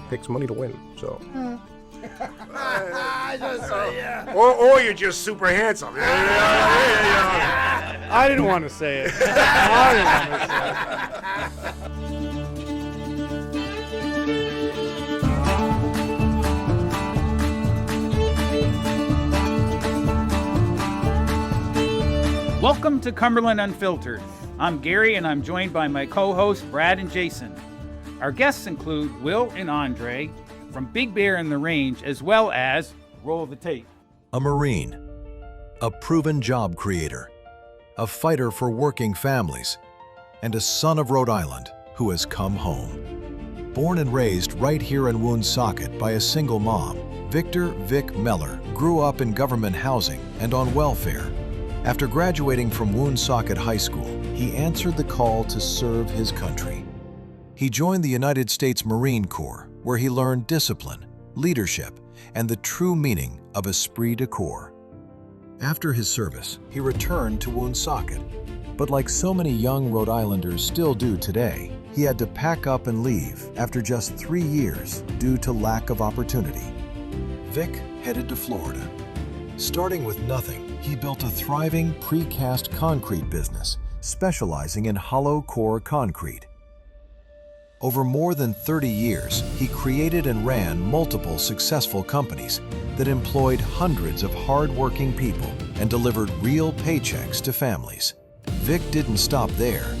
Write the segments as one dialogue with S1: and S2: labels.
S1: takes money to win. So.
S2: Yeah.
S1: Or you're just super handsome.
S2: I didn't want to say it. Welcome to Cumberland Unfiltered. I'm Gary, and I'm joined by my co-hosts Brad and Jason. Our guests include Will and Andre from Big Bear in the Range, as well as roll the tape.
S3: A Marine, a proven job creator, a fighter for working families, and a son of Rhode Island who has come home. Born and raised right here in Woonsocket by a single mom, Vic Mellor grew up in government housing and on welfare. After graduating from Woonsocket High School, he answered the call to serve his country. He joined the United States Marine Corps, where he learned discipline, leadership, and the true meaning of esprit de corps. After his service, he returned to Woonsocket, but like so many young Rhode Islanders still do today, he had to pack up and leave after just 3 years due to lack of opportunity. Vic headed to Florida. Starting with nothing, he built a thriving precast concrete business, specializing in hollow core concrete. Over more than 30 years, he created and ran multiple successful companies that employed hundreds of hard-working people and delivered real paychecks to families. Vic didn't stop there.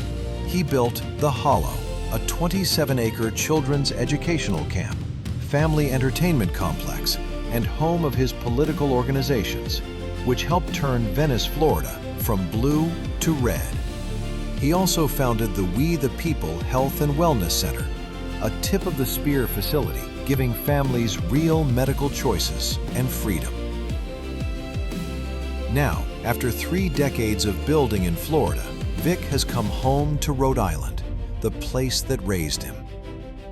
S3: He built The Hollow, a 27-acre children's educational camp, family entertainment complex, and home of his political organizations, which helped turn Venice, Florida, from blue to red. He also founded the We the People Health and Wellness Center, a tip-of-the-spear facility giving families real medical choices and freedom. Now, after 3 decades of building in Florida, Vic has come home to Rhode Island, the place that raised him.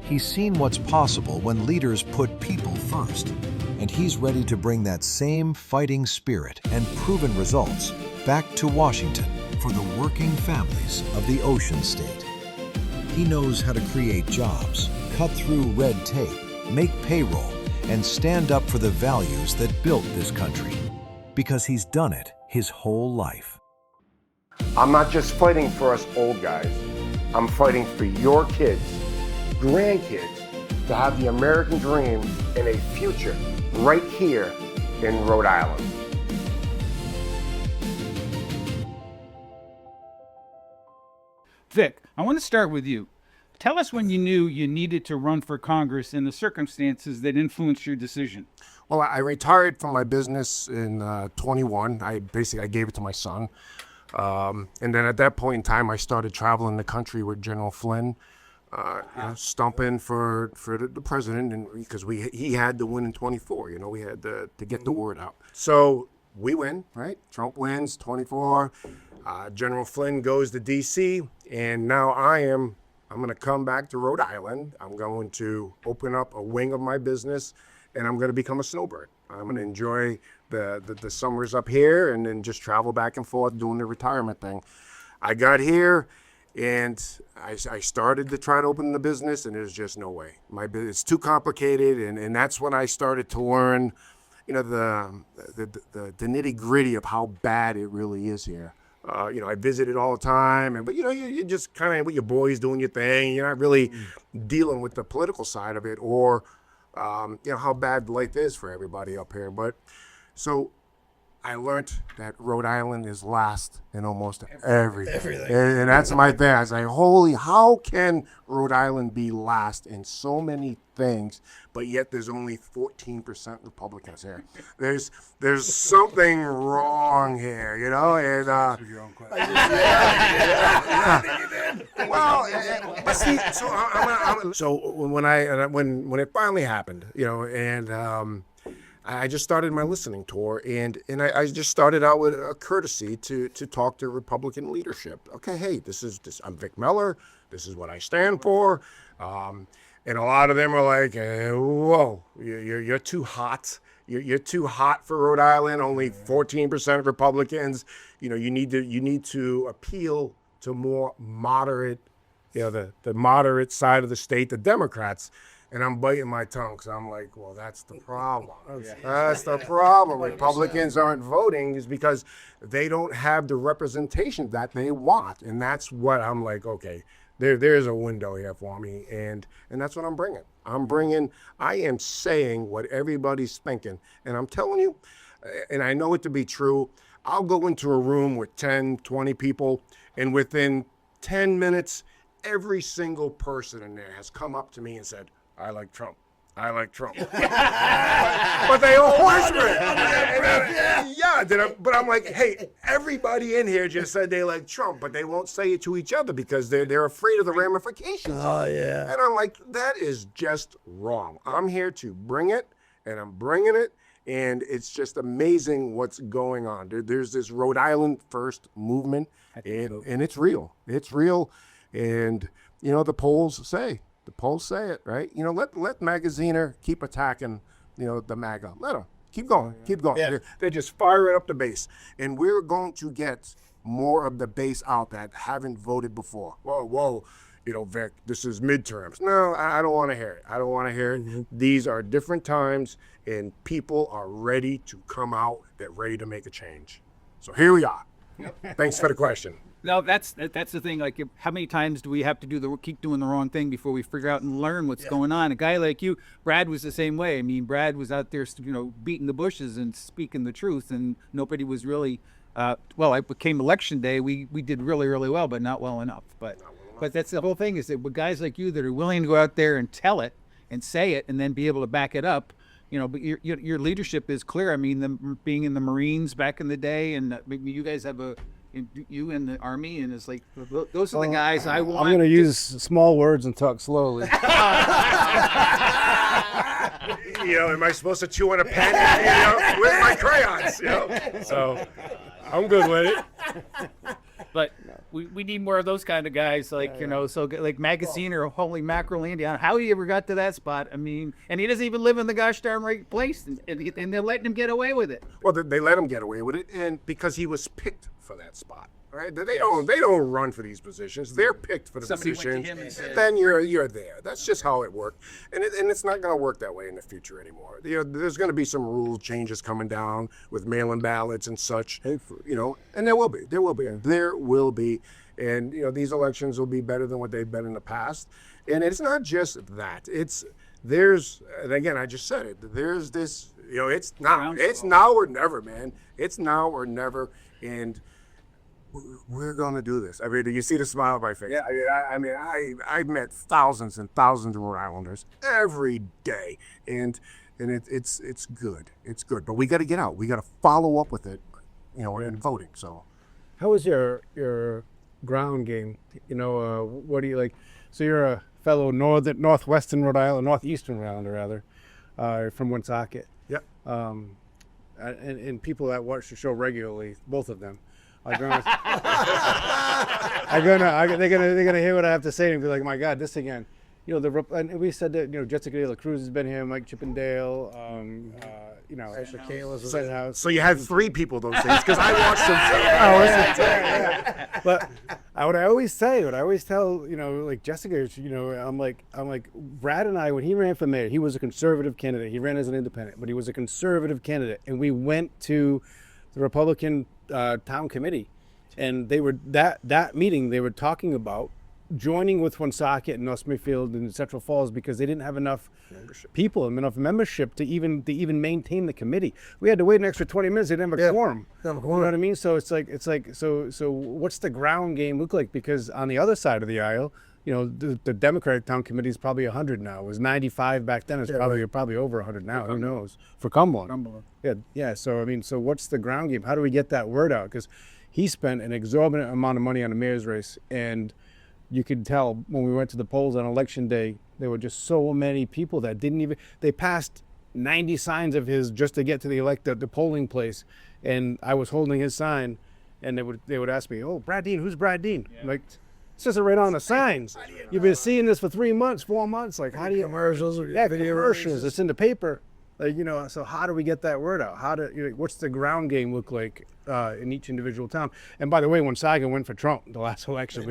S3: He's seen what's possible when leaders put people first, and he's ready to bring that same fighting spirit and proven results back to Washington for the working families of the Ocean State. He knows how to create jobs, cut through red tape, make payroll, and stand up for the values that built this country, because he's done it his whole life.
S1: I'm not just fighting for us old guys. I'm fighting for your kids, grandkids, to have the American dream and a future right here in Rhode Island.
S2: Vic, I want to start with you. Tell us when you knew you needed to run for Congress and the circumstances that influenced your decision.
S1: Well, I retired from my business in 21. I gave it to my son. And then at that point in time, I started traveling the country with General Flynn, stumping for the president, and because he had to win in 24. We had to get the word out. So we win, right? Trump wins 24. General Flynn goes to D.C., and now I'm going to come back to Rhode Island. I'm going to open up a wing of my business, and I'm going to become a snowbird. I'm going to enjoy the summers up here and then just travel back and forth doing the retirement thing. I got here, and I started to try to open the business, and there's just no way. It's too complicated, and that's when I started to learn, the nitty-gritty of how bad it really is here. I visited all the time, but you're just kind of with your boys doing your thing. You're not really dealing with the political side of it, or how bad life is for everybody up here. But so I learned that Rhode Island is last in almost everything. And that's my thing. I was like, how can Rhode Island be last in so many things, but yet there's only 14% Republicans here? There's something wrong here, and but see, so when it finally happened, and I just started my listening tour, and I just started out with a courtesy to talk to Republican leadership. Okay, hey, I'm Vic Mellor. This is what I stand for. And a lot of them are like, whoa, you're too hot. You're too hot for Rhode Island. Only 14% of Republicans. You need to appeal to more moderate, the moderate side of the state, the Democrats. And I'm biting my tongue because I'm like, well, that's the problem. That's the problem. Republicans aren't voting is because they don't have the representation that they want. And that's what I'm like, okay, there's a window here for me. And that's what I'm bringing. I am saying what everybody's thinking. And I'm telling you, and I know it to be true, I'll go into a room with 10, 20 people, and within 10 minutes, every single person in there has come up to me and said, I like Trump. I like Trump. But they all whisper it. But I'm like, hey, everybody in here just said they like Trump, but they won't say it to each other because they're afraid of the ramifications.
S4: Oh, yeah.
S1: And I'm like, that is just wrong. I'm here to bring it, and I'm bringing it. And it's just amazing what's going on. There's this Rhode Island First movement, and it's real. It's real. And, the polls say it, right? Let Magaziner keep attacking, the MAGA. Let them. Keep going. Yeah. They're just firing up the base. And we're going to get more of the base out that haven't voted before. Whoa. Vic, this is midterms. No, I don't want to hear it. Mm-hmm. These are different times, and people are ready to come out. They're ready to make a change. So here we are. Thanks for the question.
S2: No, that's the thing. Like, how many times do we have to keep doing the wrong thing before we figure out and learn what's going on? A guy like you, Brad, was the same way. I mean, Brad was out there, beating the bushes and speaking the truth, and nobody was really. It became election day. We did really, really well, but not well enough. But that's the whole thing, is that with guys like you that are willing to go out there and tell it and say it and then be able to back it up, but your leadership is clear. I mean, being in the Marines back in the day, and you guys have you in the Army, and it's like, those are the guys I want.
S4: I'm going to use small words and talk slowly.
S1: Am I supposed to chew on a pen with my crayons? So I'm good with it.
S2: But we need more of those kind of guys, like, so like Magazine or Holy Mackerel Andy. How he ever got to that spot, I mean, and he doesn't even live in the gosh darn right place, and they're letting him get away with it.
S1: Well, they let him get away with it, and because he was picked for that spot, right? They don't run for these positions. They're picked for the positions.
S2: Went to him and said,
S1: then you're there. That's just how it worked, and it's not going to work that way in the future anymore. There's going to be some rule changes coming down with mail-in ballots and such. And there will be, and these elections will be better than what they've been in the past. And it's not just that. And again, I just said it. There's this, it's now or never, man. It's now or never, and we're going to do this. I mean, do you see the smile on my face? Yeah. I've met thousands and thousands of Rhode Islanders every day, and it's good. It's good. But we got to get out. We got to follow up with it, in voting. So,
S4: how was your ground game? What do you like? So you're a fellow northwestern Rhode Island, northeastern Rhode Island, rather, from Woonsocket.
S1: Yep.
S4: And people that watch the show regularly, both of them, they're gonna hear what I have to say and be like, my God, this again. And we said that, Jessica De La Cruz has been here, Mike Chippendale,
S5: Ashley Kayla's
S4: House.
S1: So you had three people those days, because I watched them.
S4: But what I always tell, like Jessica, I'm like Brad and I, when he ran for mayor, he was a conservative candidate. He ran as an independent, but he was a conservative candidate, and we went to the Republican town committee, and they were that meeting. They were talking about joining with Woonsocket and North Smithfield and Central Falls because they didn't have enough people and enough membership to even maintain the committee. We had to wait an extra 20 minutes. They didn't have a quorum. You know what I mean? So it's like so what's the ground game look like? Because on the other side of the aisle, the Democratic town committee is probably 100 now. It was 95 back then. It's probably over 100 now. Who knows? For Cumberland. Yeah. So so what's the ground game? How do we get that word out? Because he spent an exorbitant amount of money on the mayor's race, and you could tell when we went to the polls on election day, there were just so many people that they passed 90 signs of his just to get to the polling place. And I was holding his sign, and they would ask me, "Oh, Brad Dean, who's Brad Dean?" Yeah. Like, it's just right on the signs. You've been seeing this for 3 months, 4 months. Like, how do you
S5: commercials?
S4: Video commercials. It's in the paper. Like, so how do we get that word out? What's the ground game look like in each individual town? And by the way, Woonsocket went for Trump the last election,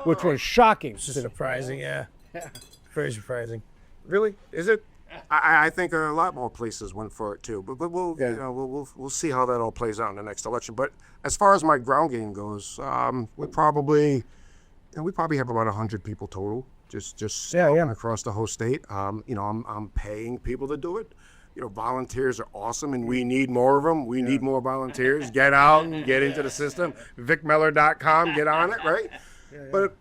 S4: which was shocking.
S5: Surprising, yeah. Very surprising.
S1: Really? Is it? I think a lot more places went for it too, but we'll
S4: Yeah.
S1: you know we'll see how that all plays out in the next election. But as far as my ground game goes, we probably have about 100 people total, just
S4: Yeah.
S1: across the whole state. I'm paying people to do it. Volunteers are awesome, and we need more of them. We need more volunteers. Get out and get into the system. VicMellor.com, get on it, right? But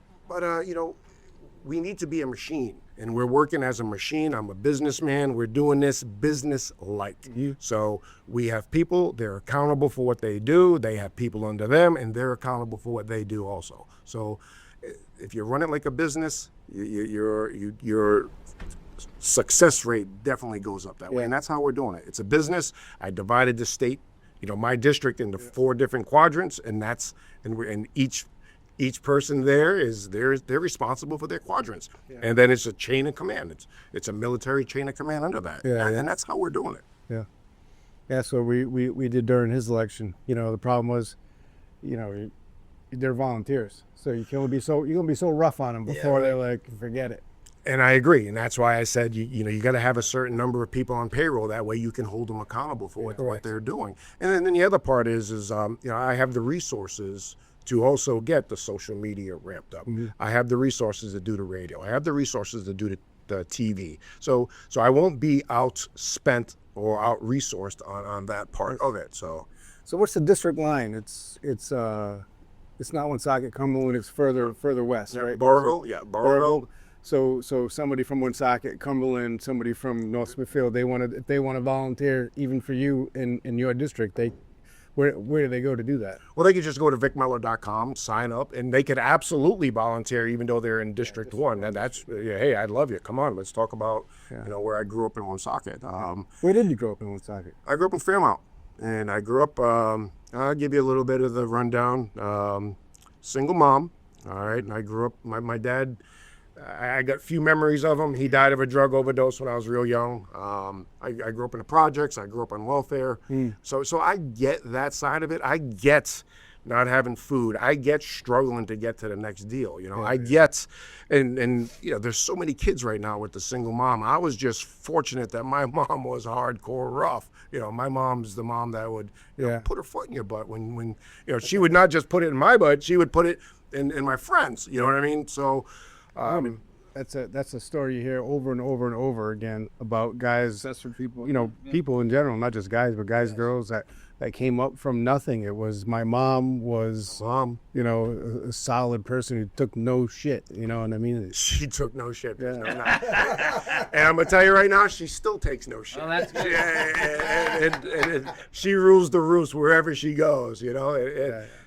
S1: we need to be a machine, and we're working as a machine. I'm a businessman. We're doing this business-like. So we have people, they're accountable for what they do. They have people under them, and they're accountable for what they do also. So if you run it like a business, your success rate definitely goes up that way. And that's how we're doing it. It's a business. I divided the state, my district into 4 different quadrants, and each person there they're responsible for their quadrants, and then it's a chain of command. It's a military chain of command under that, and that's how we're doing it.
S4: Yeah. So we did during his election. The problem was, they're volunteers, so you're gonna be so rough on them before they're like, forget it.
S1: And I agree, and that's why I said you got to have a certain number of people on payroll. That way you can hold them accountable for what they're doing. And then the other part is I have the resources to also get the social media ramped up. I have the resources to do the radio. I have the resources to do the TV. So I won't be outspent or out-resourced on that part of it. So
S4: what's the district line? It's not Woonsocket, Cumberland. It's further west, right?
S1: Burrillville, Burrillville.
S4: So somebody from Woonsocket, Cumberland, somebody from North Smithfield, if they want to volunteer even for you in your district, where do they go to do that?
S1: Well, they could just go to VicMellor.com, sign up, and they could absolutely volunteer even though they're in District 1. And that's, hey, I'd love you. Come on, let's talk about where I grew up in Woonsocket.
S4: Where did you grow up in Woonsocket?
S1: I grew up in Fairmount, and I grew up, I'll give you a little bit of the rundown. Single mom, all right, and I grew up, my dad, I got a few memories of him. He died of a drug overdose when I was real young. I grew up in the projects. I grew up on welfare. So I get that side of it. I get not having food. I get struggling to get to the next deal. I get, and there's so many kids right now with the single mom. I was just fortunate that my mom was hardcore rough. My mom's the mom that would put her foot in your butt when she would not just put it in my butt. She would put it in my friends. You know what I mean? So.
S4: That's a story you hear over and over and over again about guys. That's for people, people in general, not just guys, but guys, girls that came up from nothing. It was my mom was, a solid person who took no shit. You know what I mean?
S1: She took no shit. Yeah. And I'm gonna tell you right now, she still takes no shit.
S2: Oh, that's good.
S1: And she rules the roost wherever she goes.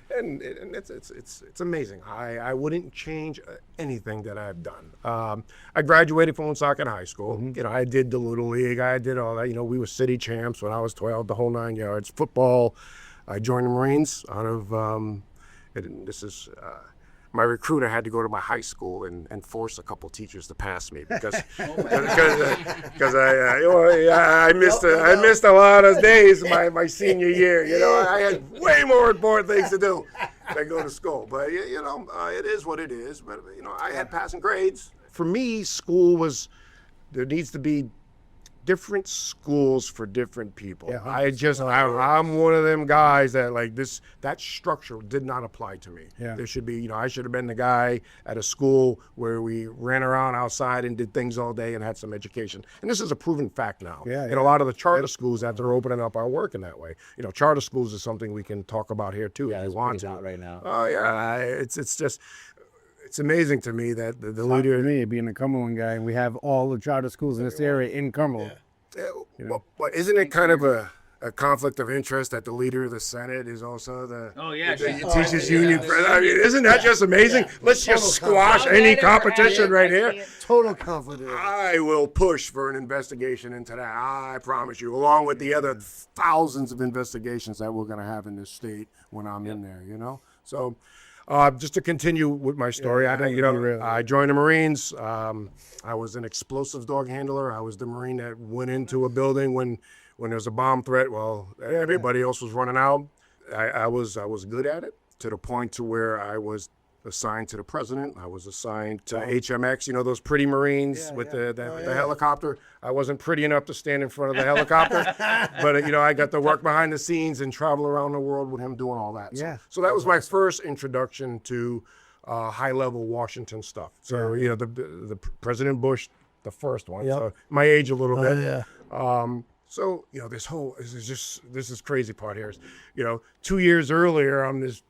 S1: And it's amazing. I wouldn't change anything that I've done. I graduated from Woonsocket High School. I did the Little League. I did all that. We were city champs when I was 12, the whole 9 yards. Football. I joined the Marines out of, my recruiter had to go to my high school and force a couple teachers to pass me because I missed a lot of days my senior year. I had way more important things to do than go to school. But it is what it is. But I had passing grades. For me, there needs to be different schools for different people. I'm one of them guys that that structure did not apply to me. There should be, I should have been the guy at a school where we ran around outside and did things all day and had some education. And this is a proven fact now. And a lot of the charter schools that they're opening up are working that way. Charter schools is something we can talk about here too if you want to.
S5: Out right now.
S1: Oh yeah, it's just. It's amazing to me that the leader.
S4: Me being a Cumberland guy, and we have all the charter schools in this area in Cumberland.
S1: But isn't it kind of a conflict of interest that the leader of the Senate is also the teachers union president? I mean, isn't that just amazing? Let's just squash any competition right here.
S5: Total conflict.
S1: I will push for an investigation into that. I promise you, along with the other thousands of investigations that we're going to have in this state when I'm in there. So. Just to continue with my story, I joined the Marines. I was an explosives dog handler. I was the Marine that went into a building when there was a bomb threat. Well, everybody else was running out. I was good at it to the point to where I was assigned to the president. I was assigned to HMX, those pretty Marines with the helicopter. I wasn't pretty enough to stand in front of the helicopter, but I got to work behind the scenes and travel around the world with him doing all that. So that was my first introduction to high-level Washington stuff. So the President Bush, the first one. So my age a little bit. So this is crazy part here is 2 years earlier I'm this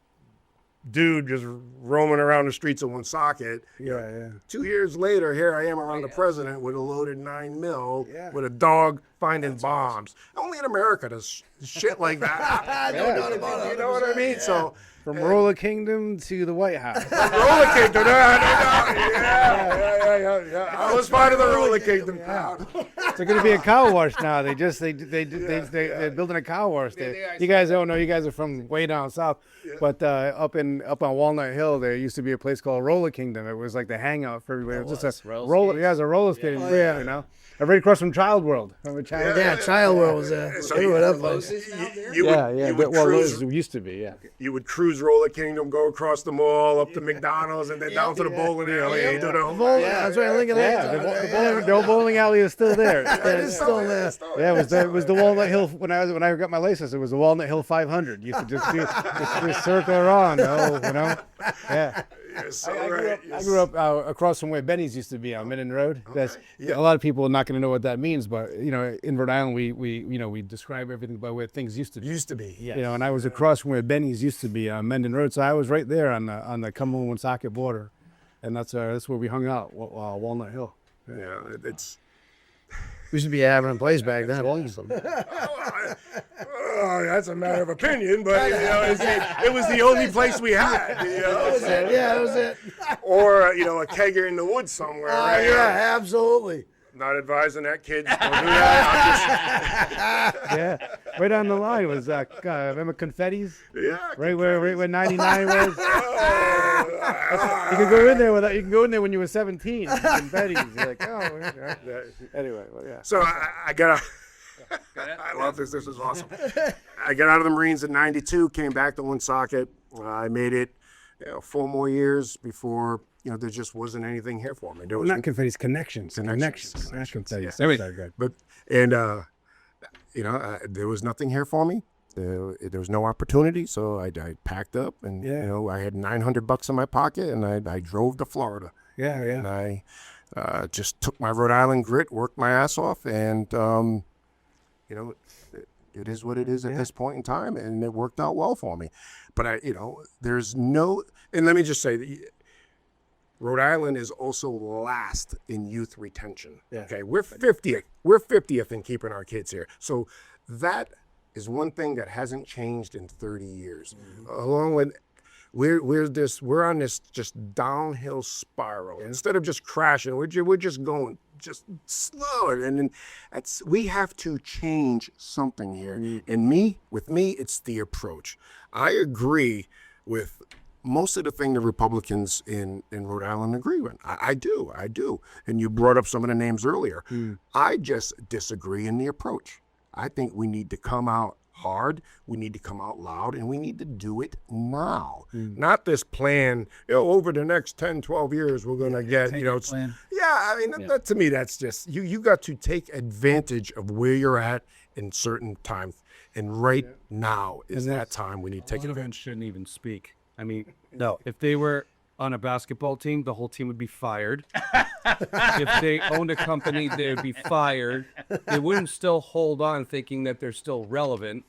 S1: dude just roaming around the streets of Woonsocket. 2 years later, here I am around the president with a loaded 9mm with a dog finding bombs. Only in America does shit like that. You know what I mean? So
S4: From Roller Kingdom to the White House.
S1: Roller Kingdom, yeah. I was part of the Roller Kingdom crowd.
S4: It's going to be a car wash now. They're building a car wash there. You guys don't know. You guys are from way down south, but up on Walnut Hill, there used to be a place called Roller Kingdom. It was like the hangout for everybody. It was just a roller. Yeah, it was a roller skating. Right across from Child World. Remember Child World?
S5: Yeah, Child World was there.
S1: So
S5: They were that place.
S4: It used to be. Yeah.
S1: You would cruise Roller Kingdom, go across the mall, up to McDonald's, and then down to the bowling alley.
S5: Yeah, that's right. Lincoln Lane.
S4: The old bowling alley is still there.
S5: It's still there.
S4: Yeah, it was the Walnut Hill when I got my license. It was the Walnut Hill 500. You could just circle around, Yeah. I grew up across from where Benny's used to be on Minden Road. A lot of people are not going to know what that means, but in Rhode Island we describe everything by where things used to be. And I was across from where Benny's used to be on Minden Road, so I was right there on the Cumberland Woonsocket border, and that's where we hung out, Walnut Hill.
S1: Yeah, it's.
S5: We should be having a place back then.
S1: That's a matter of opinion, but it was the only place we had.
S5: That was it.
S1: Or a kegger in the woods somewhere. Right?
S5: Yeah, absolutely.
S1: Not advising that kid. Don't do that.
S4: Yeah, right on the line was remember Confetti's?
S1: Yeah.
S4: Right where 99 was. You could go in there You can go in there when you were 17. Confetti's. You're like, anyway, yeah.
S1: So I got. I love this. This is awesome. I got out of the Marines in '92. Came back to Woonsocket. I made it 4 more years before. There just wasn't anything here for me. There was
S4: not Confetti's, Connections.
S1: Connections.
S4: Not Confetti's.
S1: There was nothing here for me. There was no opportunity, so I packed up, and I had $900 in my pocket, and I drove to Florida.
S4: Yeah.
S1: And I just took my Rhode Island grit, worked my ass off, and it is what it is at this point in time, and it worked out well for me. But there's no, and let me just say that Rhode Island is also last in youth retention.
S4: Yeah.
S1: Okay, we're 50th. We're 50th in keeping our kids here. So that is one thing that hasn't changed in 30 years. Mm-hmm. Along with we're on this just downhill spiral. Instead of just crashing, we're just going just slower. And we have to change something here. Mm-hmm. And with me, it's the approach. I agree with most of the thing the Republicans in Rhode Island agree with. I do. And you brought up some of the names earlier. I just disagree in the approach. I think we need to come out hard, we need to come out loud, and we need to do it now. Not this plan, over the next 10, 12 years, we're going to get,
S2: plan.
S1: That, to me, that's just, you got to take advantage of where you're at in certain times. And now is that time we need to take
S6: Evans shouldn't even speak. I mean, no. If they were on a basketball team, the whole team would be fired. If they owned a company, they would be fired. They wouldn't still hold on thinking that they're still relevant.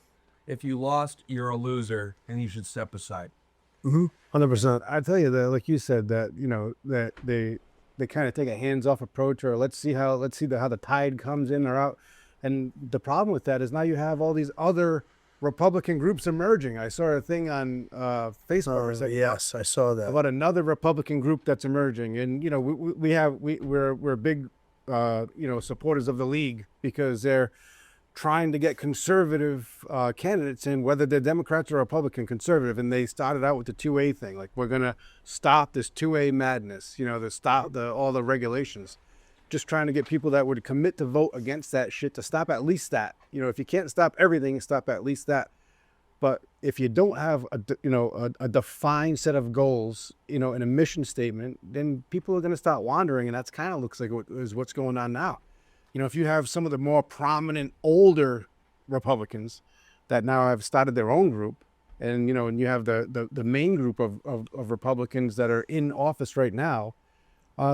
S6: If you lost, you're a loser, and you should step aside.
S4: 100%. I tell you that, like you said, that that they kind of take a hands-off approach, or let's see how the tide comes in or out. And the problem with that is now you have all these other Republican groups emerging. I saw a thing on Facebook.
S5: Yes, I saw that.
S4: About another Republican group that's emerging, and we're big supporters of the league because they're trying to get conservative candidates in, whether they're Democrats or Republican conservative. And they started out with the 2A thing, like we're gonna stop this 2A madness. Stop all the regulations. Just trying to get people that would commit to vote against that shit to stop at least that. If you can't stop everything, stop at least that. But if you don't have a defined set of goals, and a mission statement, then people are going to start wandering, and that's kind of looks like what's going on now. If you have some of the more prominent older Republicans that now have started their own group, and and you have the main group of Republicans that are in office right now,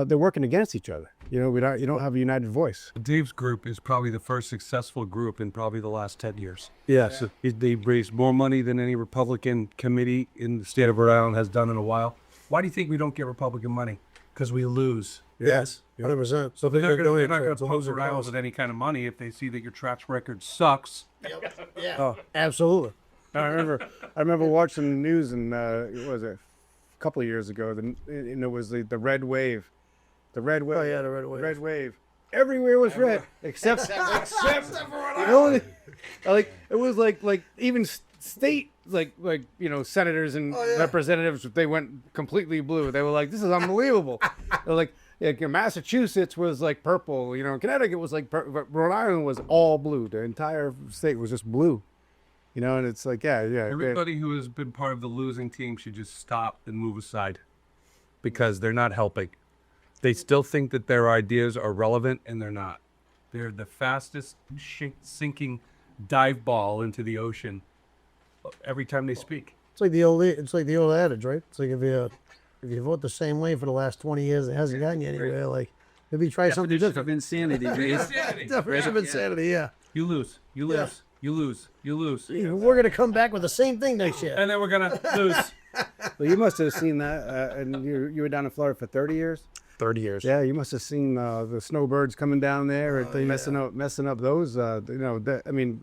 S4: they're working against each other. You don't have a united voice.
S6: Dave's group is probably the first successful group in probably the last 10 years.
S5: Yes.
S6: They raised more money than any Republican committee in the state of Rhode Island has done in a while. Why do you think we don't get Republican money? Because we lose.
S5: Yes. 100%.
S6: So they're not going to pose Rhode Island with any kind of money if they see that your track record sucks.
S5: Yeah. Oh, absolutely.
S4: I remember watching the news, and what was it, a couple of years ago, and it was the red wave. The red wave.
S5: Oh, yeah, the red wave.
S4: Red wave. Everywhere was red, except like it was like even state senators and representatives, they went completely blue. They were like, this is unbelievable. They're like, Massachusetts was like purple, Connecticut was like but Rhode Island was all blue. The entire state was just blue. And it's like,
S6: Everybody who has been part of the losing team should just stop and move aside because they're not helping. They still think that their ideas are relevant, and they're not. They're the fastest sinking dive ball into the ocean every time they speak.
S5: It's like the old adage, right? It's like if you vote the same way for the last 20 years, it hasn't gotten you anywhere. Like maybe try something
S2: Definition
S5: different.
S2: of insanity.
S5: Definition of insanity, yeah.
S6: You lose. You lose.
S5: Yeah.
S6: You lose. You lose.
S5: We're gonna come back with the same thing next year.
S6: And then we're going to lose.
S4: Well, you must have seen that, and you were down in Florida for 30 years.
S1: 30 years.
S4: Yeah, you must have seen the snowbirds coming down there, messing up those.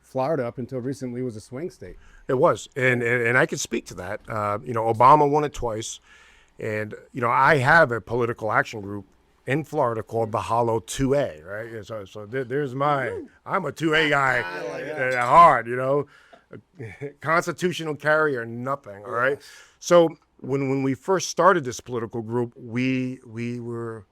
S4: Florida up until recently was a swing state.
S1: It was, and I can speak to that. Obama won it twice, and I have a political action group in Florida called the Hollow 2A, right? So there's I'm a 2A guy, hard, constitutional carrier, nothing, all right? So when we first started this political group, we were,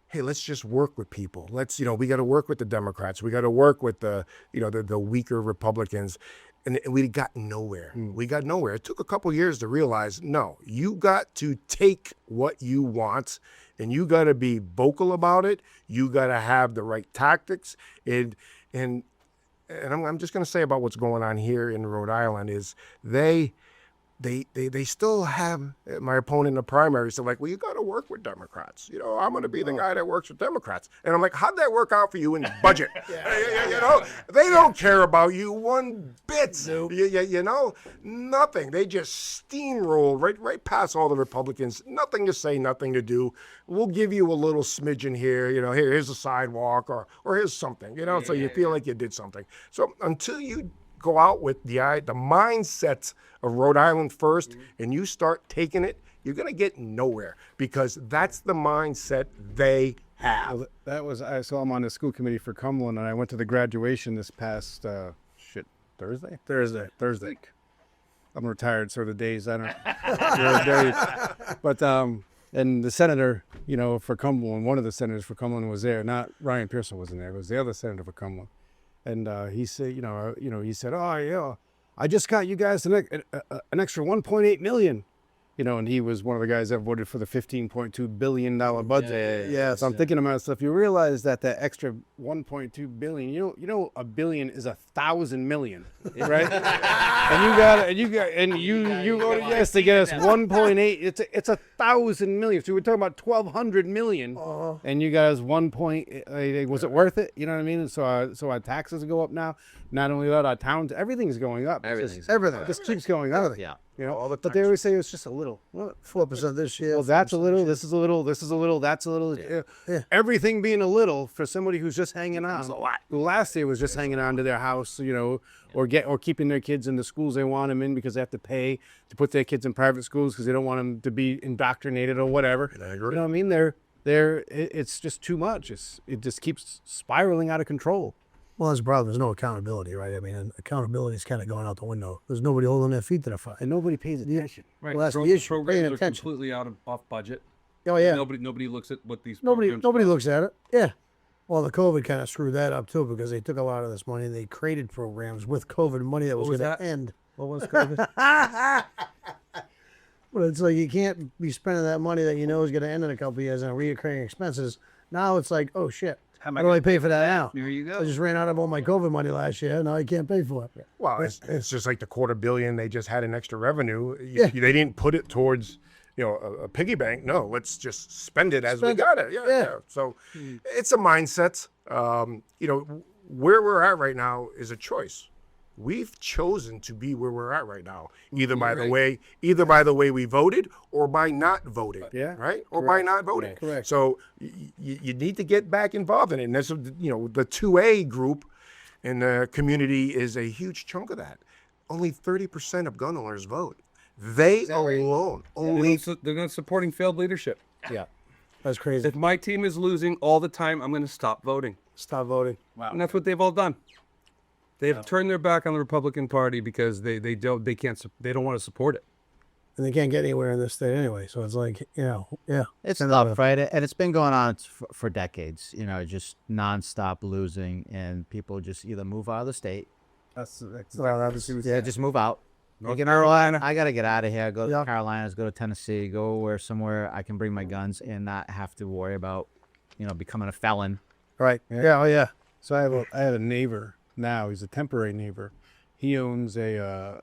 S1: hey, let's just work with people. Let's, we got to work with the Democrats. We got to work with the weaker Republicans. And we got nowhere. We got nowhere. It took a couple years to realize, no, you got to take what you want, and you got to be vocal about it. You got to have the right tactics. And I'm just going to say about what's going on here in Rhode Island is they still have my opponent in the primary. So like, well, you got to work with Democrats. I'm going to be the guy that works with Democrats. And I'm like, how'd that work out for you in budget? They don't care about you one bit. Nope. Nothing. They just steamroll right past all the Republicans. Nothing to say, nothing to do. We'll give you a little smidgen here. Here's a sidewalk or here's something. So you feel like you did something. So until you go out with the mindset of Rhode Island first, and you start taking it, you're going to get nowhere because that's the mindset they have.
S4: Well, that was I'm on the school committee for Cumberland, and I went to the graduation this past Thursday. I'm retired, so the days I don't. But and the senator, for Cumberland, one of the senators for Cumberland was there. Not Ryan Pearson wasn't there. It was the other senator for Cumberland. And he said, he said, oh yeah, I just got you guys an extra 1.8 million, and he was one of the guys that voted for the $15.2 billion budget.
S5: Yeah.
S4: So I'm thinking to myself, you realize that extra 1.2 billion, you know, a billion is 1,000 million, right? and you voted yes to get us 1.8. It's 1,000 million. So we're talking about 1,200 million, and you got us 1.8. Was it worth it? You know what I mean? So our taxes go up now. Not only that, our towns, everything's going up.
S5: Everything.
S4: This keeps going up.
S5: Yeah.
S4: But they always say it's just a little.
S5: 4% this year.
S4: Well, that's a little. This is a little. This is a little. That's a little.
S5: Yeah.
S4: Everything being a little for somebody who's just hanging on. Who last year was just hanging on to their house, or keeping their kids in the schools they want them in because they have to pay to put their kids in private schools because they don't want them to be indoctrinated or whatever.
S1: I agree.
S4: You know what I mean? It's just too much. It just keeps spiraling out of control.
S5: Well, that's the problem. There's no accountability, right? I mean, and accountability is kind of going out the window. There's nobody holding their feet to the fire.
S4: And nobody pays attention.
S6: Right.
S5: Well, that's the issue. Paying
S6: Programs are
S5: attention.
S6: completely off budget.
S5: Oh, yeah.
S6: Nobody looks at what these
S5: Nobody
S6: programs
S5: looks at it. Yeah. Well, the COVID kind of screwed that up, too, because they took a lot of this money and they created programs with COVID money that was going to end. What was COVID? But it's like you can't be spending that money that you know is going to end in a couple of years on reoccurring expenses. Now it's like, oh shit, how do I pay for that now?
S2: There you go.
S5: I just ran out of all my COVID money last year. Now I can't pay for it.
S1: Well, it's just like the $250 million. They just had an extra revenue. They didn't put it towards, a piggy bank. No, let's just spend it as we got it. Yeah. So it's a mindset. Where we're at right now is a choice. We've chosen to be where we're at right now, either by the way we voted or by not voting.
S4: Yeah.
S1: Right. Or by not voting.
S4: Correct.
S1: So you need to get back involved in it. And that's, the 2A group in the community is a huge chunk of that. Only 30% of gun owners vote. They alone only.
S6: They're not supporting failed leadership.
S4: Yeah. That's crazy.
S6: If my team is losing all the time, I'm going to stop voting.
S4: Stop voting.
S2: Wow.
S6: And that's what they've all done. They've turned their back on the Republican Party because they don't want to support it.
S5: And they can't get anywhere in this state anyway. So it's like, yeah.
S7: It's tough, right? And it's been going on for decades, just nonstop losing, and people just either move out of the state.
S5: That's
S7: Just move out.
S6: North
S7: Like,
S6: Carolina.
S7: I got to get out of here. Go to
S5: Yeah.
S7: Carolinas, go to Tennessee, go somewhere I can bring my guns and not have to worry about, becoming a felon.
S4: Right. Yeah. Oh, yeah. So I have a neighbor now. He's a temporary neighbor. He owns it's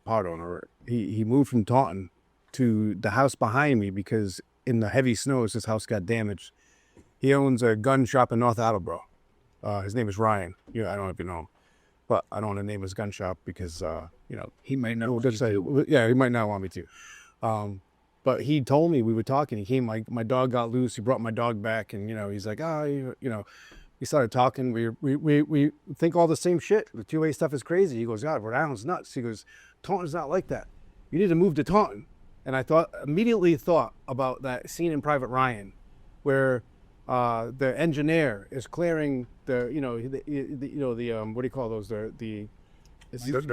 S4: part owner. He moved from Taunton to the house behind me because in the heavy snows, his house got damaged. He owns a gun shop in North Attleboro. His name is Ryan. I don't know if you know him, but I don't want to name his gun shop because,
S2: He might not.
S4: he might not want me to. But he told me, we were talking, he came, my dog got loose. He brought my dog back and, he's like, we started talking. We think all the same shit. The 2A stuff is crazy. He goes, God, Rhode Island's nuts. He goes, Taunton's not like that. You need to move to Taunton. And I immediately thought about that scene in Private Ryan where the engineer is clearing the what do you call those? The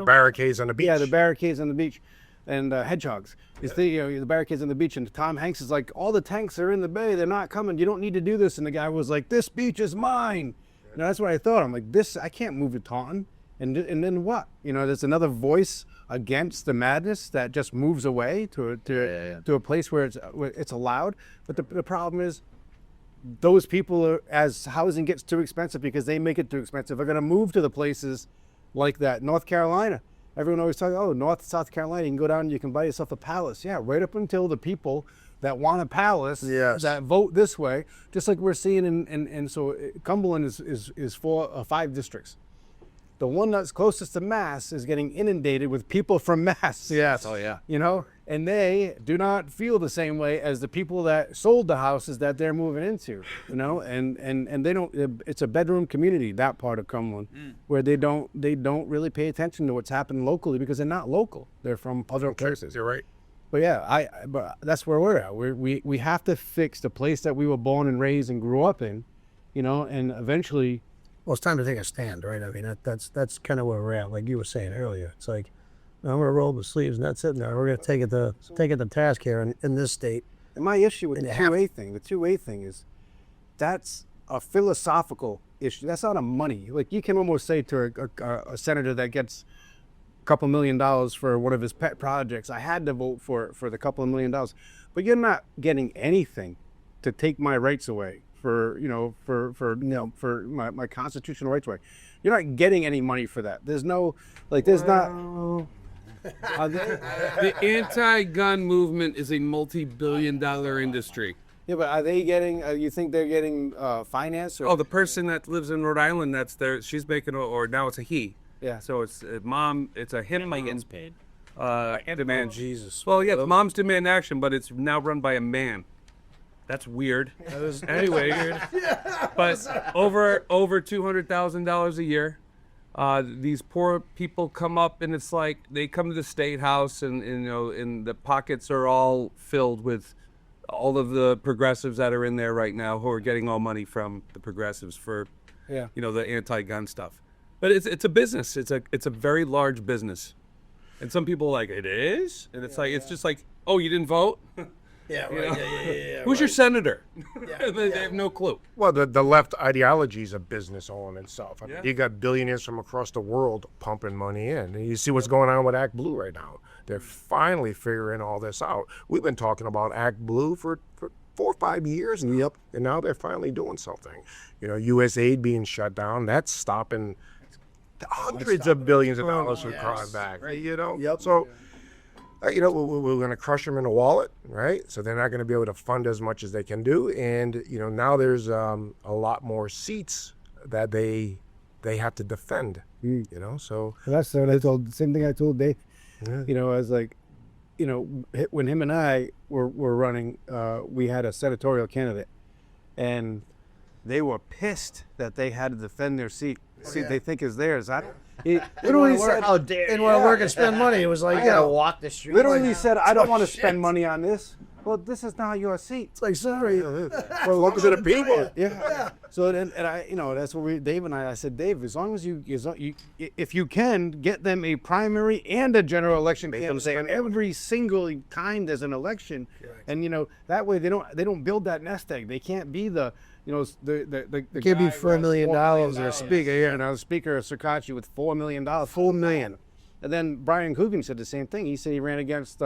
S1: barricades on the beach.
S4: Yeah, the barricades on the beach. And hedgehogs. It's the barricades on the beach, and Tom Hanks is like, all the tanks are in the bay, they're not coming, you don't need to do this. And the guy was like, this beach is mine. That's what I thought. I'm like, I can't move to Taunton. And then what? There's another voice against the madness that just moves away to a place where it's allowed. But the problem is, those people as housing gets too expensive because they make it too expensive, are going to move to the places like that. North Carolina. Everyone always talks, South Carolina, you can go down and you can buy yourself a palace. Yeah, right up until the people that want a palace, that vote this way, just like we're seeing in so Cumberland is 5 districts. The one that's closest to Mass is getting inundated with people from Mass.
S2: Yes. Oh, yeah.
S4: And they do not feel the same way as the people that sold the houses that they're moving into, and they don't. It's a bedroom community, that part of Cumberland, where they don't really pay attention to what's happening locally because they're not local. They're from other places.
S1: You're right.
S4: But yeah, but that's where we're at. We have to fix the place that we were born and raised and grew up in, and eventually.
S5: Well, it's time to take a stand, right? I mean, that's kind of where we're at. Like you were saying earlier, it's like I'm gonna roll the sleeves and that's it. Now we're gonna take it to task here in this state.
S4: And my issue with the 2A thing is that's a philosophical issue. That's not a money. Like you can almost say to a senator that gets a couple $1 million for one of his pet projects, I had to vote for the couple $1 million, but you're not getting anything to take my rights away. For my constitutional rights away. You're not getting any money for that. There's no not.
S6: The anti-gun movement is a multi-billion-dollar industry.
S4: Yeah, but are they getting? You think they're getting finance? Or?
S6: Oh, the person that lives in Rhode Island, that's there. She's making, or now it's a he.
S4: Yeah.
S6: So it's a mom. It's a him.
S8: Mom gets paid.
S6: Demand.
S4: Jesus.
S6: Well, yeah, moms demand action, but it's now run by a man. That's weird. Anyway, but over $200,000 a year. These poor people come up, and it's like they come to the state house, and the pockets are all filled with all of the progressives that are in there right now, who are getting all money from the progressives for, the anti-gun stuff. But it's a business. It's a very large business, and some people are like, it is, and it's it's just like, oh, you didn't vote.
S5: Yeah,
S6: You know?
S5: yeah.
S6: Who's your senator? They have no clue.
S1: Well, the left ideology is a business all in itself. I mean,
S6: Yeah.
S1: you got billionaires from across the world pumping money in. And you see what's going on with Act Blue right now. They're finally figuring all this out. We've been talking about Act Blue for 4 or 5 years.
S4: Yep.
S1: And now they're finally doing something. You know, USAID being shut down, that's stopping hundreds of billions of dollars from coming back. You know?
S4: Yep.
S1: So, you know, we're going to crush them in the wallet, right? So they're not going to be able to fund as much as they can do. And, you know, now there's a lot more seats that they have to defend, you know? So,
S4: Well, that's what I told. Same thing I told Dave.
S1: yeah.
S4: You know, I was like, you know, when him and I were running, we had a senatorial candidate, and they were pissed that they had to defend their seat. They think is theirs. Literally said,
S7: How dare
S5: Didn't
S7: you?
S5: want to work and spend money. It was like,
S7: I gotta walk the street.
S4: literally said, I don't want to spend money on this. Well, this is not your seat.
S5: it's like, sorry.
S1: Well, look to the people.
S4: Yeah. So then, and I, you know, that's what Dave and I said, Dave, as long as you, if you can get them a primary and a general election candidate on every single time there's an election, and you know that way they don't build that nest egg. They can't be the, you know, the
S5: Can't be
S4: guy
S5: for $1 million
S4: or a speaker here, and a speaker of Sakachi with $4 million, $4 million. And then Brian Coogan said the same thing. He said he ran against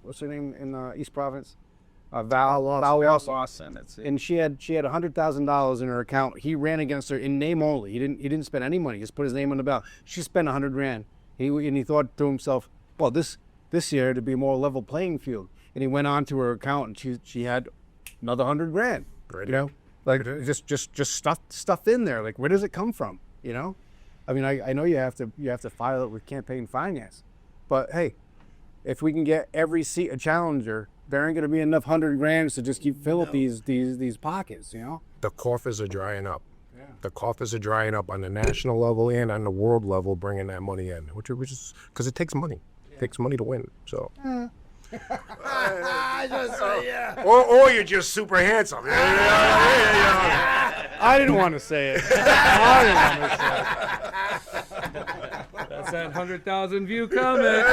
S4: what's her name in East Province, Val
S2: Lawson. That's it.
S4: and she had $100,000 in her account. He ran against her in name only. He didn't spend any money. He just put his name on the ballot. She spent $100,000. And he thought to himself, well, this year to be a more level playing field. And he went on to her account, and she had another $100,000.
S1: Great.
S4: You know, like just stuff in there. Like, where does it come from? You know, I mean, I know you have to file it with campaign finance, but hey, if we can get every seat a challenger, there ain't gonna be enough $100,000 to just keep filling up these pockets, you know.
S1: The coffers are drying up. The coffers are drying up on the national level and on the world level, bringing that money in, which is because it takes money. It takes money to win. So. Or you're just super handsome.
S4: I didn't want to say it.
S6: That's that 100,000 view comment.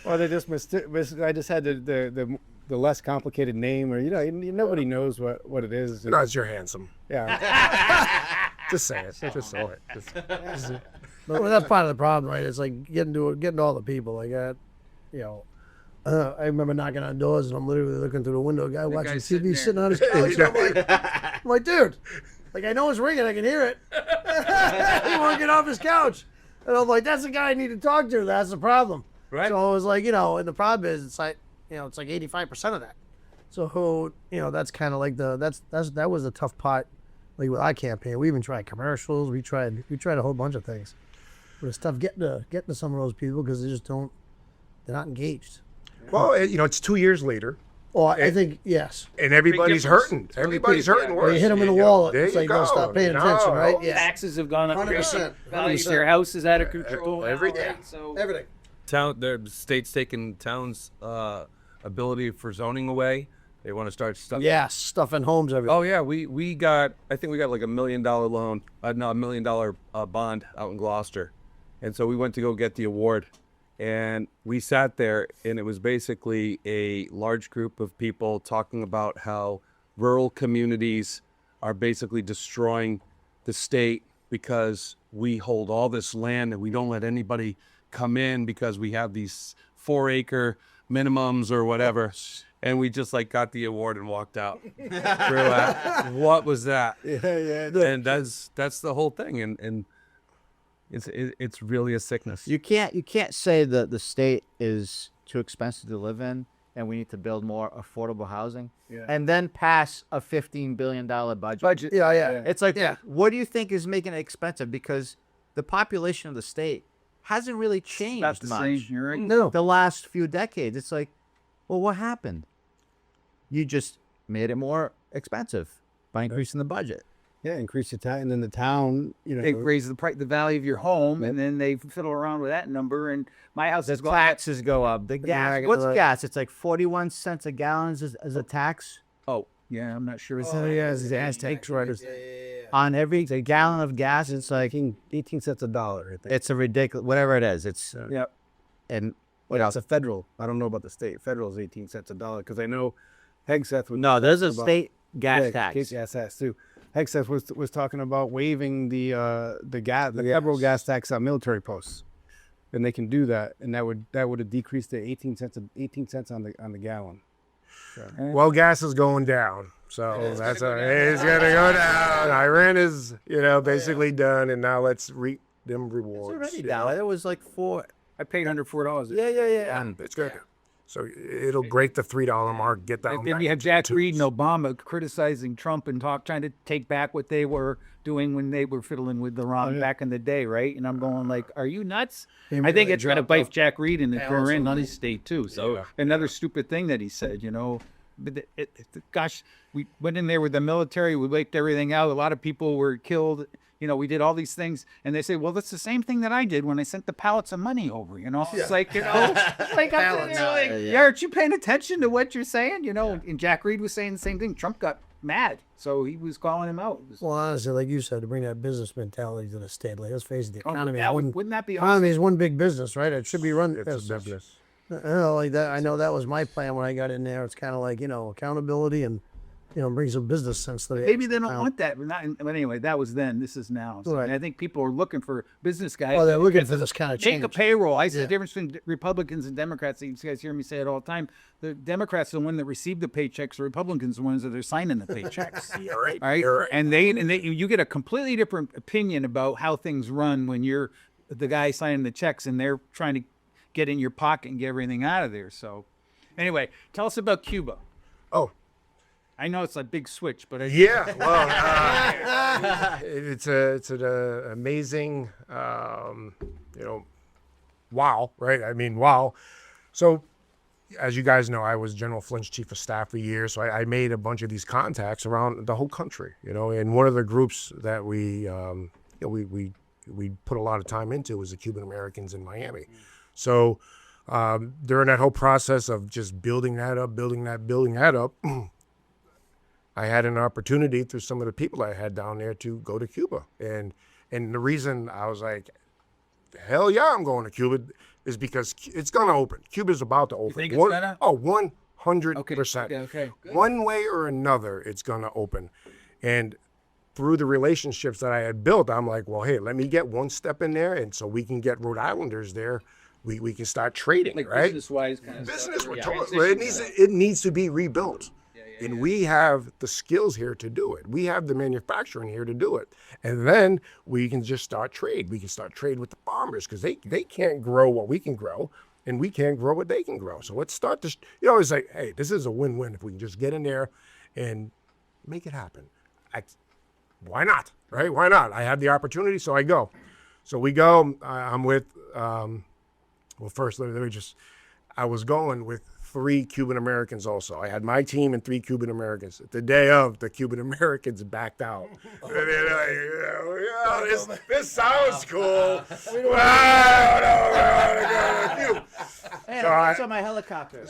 S4: Or they just I just had the less complicated name, or you know, nobody knows what it is.
S1: No, it's you're handsome.
S4: Yeah.
S1: Just say it. Just say it.
S5: But that's part of the problem, right? It's like getting to all the people. Like that, you know. I remember knocking on doors, and I'm literally looking through the window. A guy watching
S6: guy's
S5: TV,
S6: sitting
S5: sitting on his couch. I'm like, dude, like I know it's ringing, I can hear it. He won't get off his couch, and I'm like, that's the guy I need to talk to. That's the problem.
S6: Right.
S5: So I was like, you know, and the problem is, it's like, you know, it's like 85% of that. So you know, that's kind of like that was the tough part. Like with our campaign, we even tried commercials. We tried a whole bunch of things. But it's tough getting to some of those people because they're not engaged.
S1: Well, you know, it's 2 years later,
S5: Oh, I think yes.
S1: and everybody's
S2: difference.
S1: hurting. Everybody's hurting
S5: Or
S1: worse.
S5: you hit them in the
S1: There you
S5: wallet.
S1: go.
S5: It's
S1: There
S5: like
S1: you
S5: don't stop
S1: go.
S5: paying
S1: No.
S5: attention, right? Yeah.
S2: Taxes have gone up.
S5: 100%.
S2: Values their house is out of control.
S1: Everything.
S2: Right? So
S5: Everything.
S6: The state's taking towns' ability for zoning away. They want to start stuff.
S5: Yes, stuff in homes everywhere.
S6: Oh yeah, we got. I think we got like $1 million loan. No, $1 million bond out in Gloucester, and so we went to go get the award, and we sat there, and it was basically a large group of people talking about how rural communities are basically destroying the state because we hold all this land and we don't let anybody come in because we have these 4-acre minimums or whatever. And we just like got the award and walked out. What was that?
S4: Yeah.
S6: And that's the whole thing. And it's really a sickness.
S7: You can't say that the state is too expensive to live in and we need to build more affordable housing and then pass a $15 billion budget.
S5: Yeah.
S7: It's like, what do you think is making it expensive? Because the population of the state hasn't really changed
S2: about the
S7: much
S2: same. You're right.
S5: No.
S7: the last few decades. It's like, well, what happened? You just made it more expensive by increasing the budget.
S4: Yeah, increase the tax, and then the town, you know.
S2: They raise the value of your home, and then they fiddle around with that number. And my house
S7: The
S2: is going.
S7: taxes go up. The gas.
S5: Yeah,
S7: What's
S5: like-
S7: gas? It's like 41 cents a gallon as a tax
S2: Oh, yeah, I'm not sure. It's
S5: It's Aztecs, right?
S7: on every a gallon of gas. It's like
S4: 18 cents a dollar, I think.
S7: it's a ridiculous whatever it is. It's
S2: Yep.
S7: and
S4: But it's a federal. I don't know about the state. Federal is 18 cents a dollar because I know Hegseth was.
S7: No, there's a
S4: about-
S7: state gas
S4: yeah,
S7: tax.
S4: Gas tax too. Hegseth was talking about waiving the federal gas tax on military posts, and they can do that, and that would have decreased to 18 cents on the gallon.
S1: Well, gas is going down, so it's gonna go down. Iran is, basically done, and now let's reap them rewards.
S7: It's already down. It was like $4.
S2: I paid $104.
S7: Yeah.
S1: It's good. So it'll break the $3 mark. Get that.
S2: And then you had Jack Reed and Obama criticizing Trump and trying to take back what they were doing when they were fiddling with the wrong back in the day, right? And I'm going like, are you nuts? I think it's going to bite Jack Reed in the rear end on his state too. So another stupid thing that he said, But gosh, we went in there with the military. We wiped everything out. A lot of people were killed. We did all these things, and they say, "Well, that's the same thing that I did when I sent the pallets of money over." It's like, aren't you paying attention to what you're saying? And Jack Reed was saying the same thing. Trump got mad, so he was calling him out.
S5: Well, honestly, like you said, to bring that business mentality to the state, like let's face it, the economy.
S2: Wouldn't that be awesome?
S5: Economy is one big business, right? It should be run.
S1: It's a business.
S5: Like that. I know that was my plan when I got in there. It's kind of like accountability and bring some business sense to the.
S2: Maybe they don't want that. But anyway, that was then. This is now. So
S5: Right.
S2: I think people are looking for business guys.
S5: Well, they're looking for this kind of change.
S2: Take a payroll. I see the difference between Republicans and Democrats. You guys hear me say it all the time. The Democrats are the one that receive the paychecks. The Republicans are the ones that are signing the paychecks.
S1: You're right.
S2: All right.
S1: You're right.
S2: And you get a completely different opinion about how things run when you're the guy signing the checks and they're trying to get in your pocket and get everything out of there. So, anyway, tell us about Cuba.
S1: Oh.
S2: I know it's a big switch, but
S1: Yeah, well, it's an amazing, wow, right? I mean, wow. So, as you guys know, I was General Flynn's chief of staff for years, so I made a bunch of these contacts around the whole country, and one of the groups that we put a lot of time into was the Cuban Americans in Miami. So, during that whole process of just building that up, I had an opportunity through some of the people I had down there to go to Cuba. And the reason I was like, hell yeah, I'm going to Cuba is because it's going to open. Cuba's about to open.
S2: You think it's gonna?
S1: Oh, 100%.
S2: Okay. Good.
S1: One way or another, it's going to open. And through the relationships that I had built, I'm like, well, hey, let me get one step in there. And so we can get Rhode Islanders there. We can start trading, right?
S2: Business-wise kind of
S1: Business,
S2: stuff.
S1: it needs to be rebuilt. And we have the skills here to do it. We have the manufacturing here to do it. And then we can just start trade. We can start trade with the farmers because they can't grow what we can grow, and we can't grow what they can grow. So let's start this. It's like, hey, this is a win-win if we can just get in there and make it happen. Why not, right? Why not? I had the opportunity, so I go. So we go. I'm with, first, I was going with 3 Cuban Americans also. I had my team and 3 Cuban Americans. The day of, the Cuban Americans backed out. And they're like, this sounds cool.
S7: That's on my helicopter.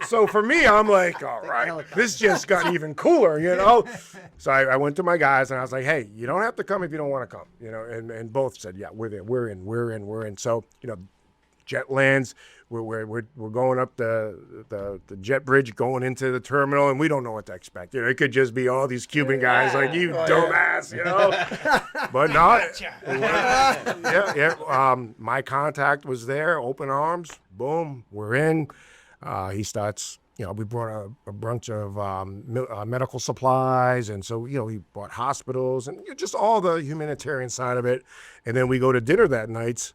S1: So for me, I'm like, all right, this just got even cooler, So I went to my guys and I was like, hey, you don't have to come if you don't want to come, and both said, yeah, we're there, we're in. So, jet lands. We're going up the jet bridge, going into the terminal, and we don't know what to expect. It could just be all these Cuban guys like you, dumbass, But not. My contact was there, open arms, boom, we're in. He starts. We brought a bunch of medical supplies, and so he brought hospitals and just all the humanitarian side of it. And then we go to dinner that night.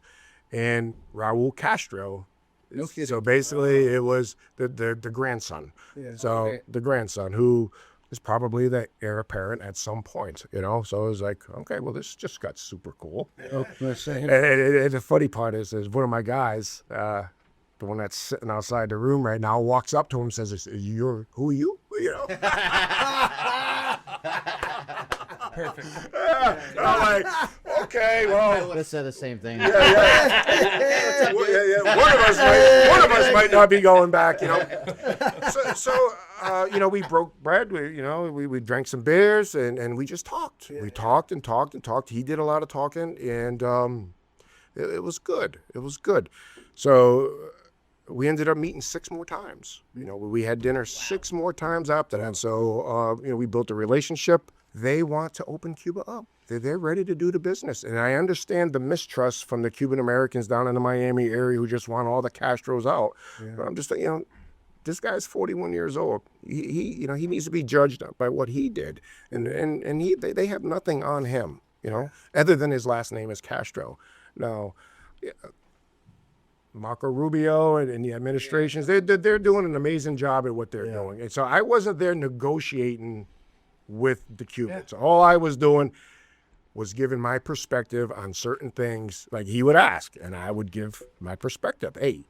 S1: And Raul Castro.
S2: No kidding.
S1: So basically, it was the grandson.
S2: Yeah.
S1: So
S2: Okay.
S1: the grandson, who is probably the heir apparent at some point, So it was like, okay, well, this just got super cool. And the funny part is one of my guys, the one that's sitting outside the room right now, walks up to him and says, who are you?
S2: Perfect.
S1: I'm like, okay, well.
S7: They said the same thing.
S1: Yeah. One of us might not be going back, So we broke bread. We drank some beers and we just talked. We talked and talked and talked. He did a lot of talking, and It was good. It was good. So we ended up meeting 6 more times. We had dinner 6 more times after that. So, we built a relationship. They want to open Cuba up. They're ready to do the business. And I understand the mistrust from the Cuban Americans down in the Miami area who just want all the Castros out. But I'm just, this guy's 41 years old. He needs to be judged by what he did. And they have nothing on him, other than his last name is Castro. Now, Marco Rubio and the administrations, they're doing an amazing job at what they're doing. And so I wasn't there negotiating with the Cubans. All I was doing was giving my perspective on certain things. Like he would ask, and I would give my perspective. Hey,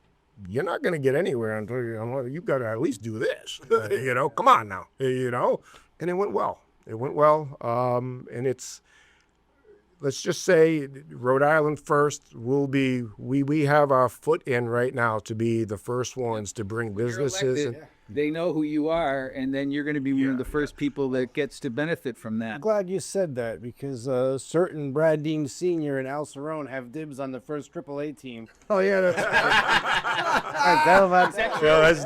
S1: you're not going to get anywhere until you've got to at least do this. Come on now. And it went well. And it's, let's just say Rhode Island first will be, we have our foot in right now to be the first ones to bring businesses.
S2: They know who you are, and then you're going to be one of the first people that gets to benefit from that.
S4: I'm glad you said that because certain Brad Dean Sr. and Al Cerrone have dibs on the first AAA team.
S5: Oh yeah, that's
S1: Let's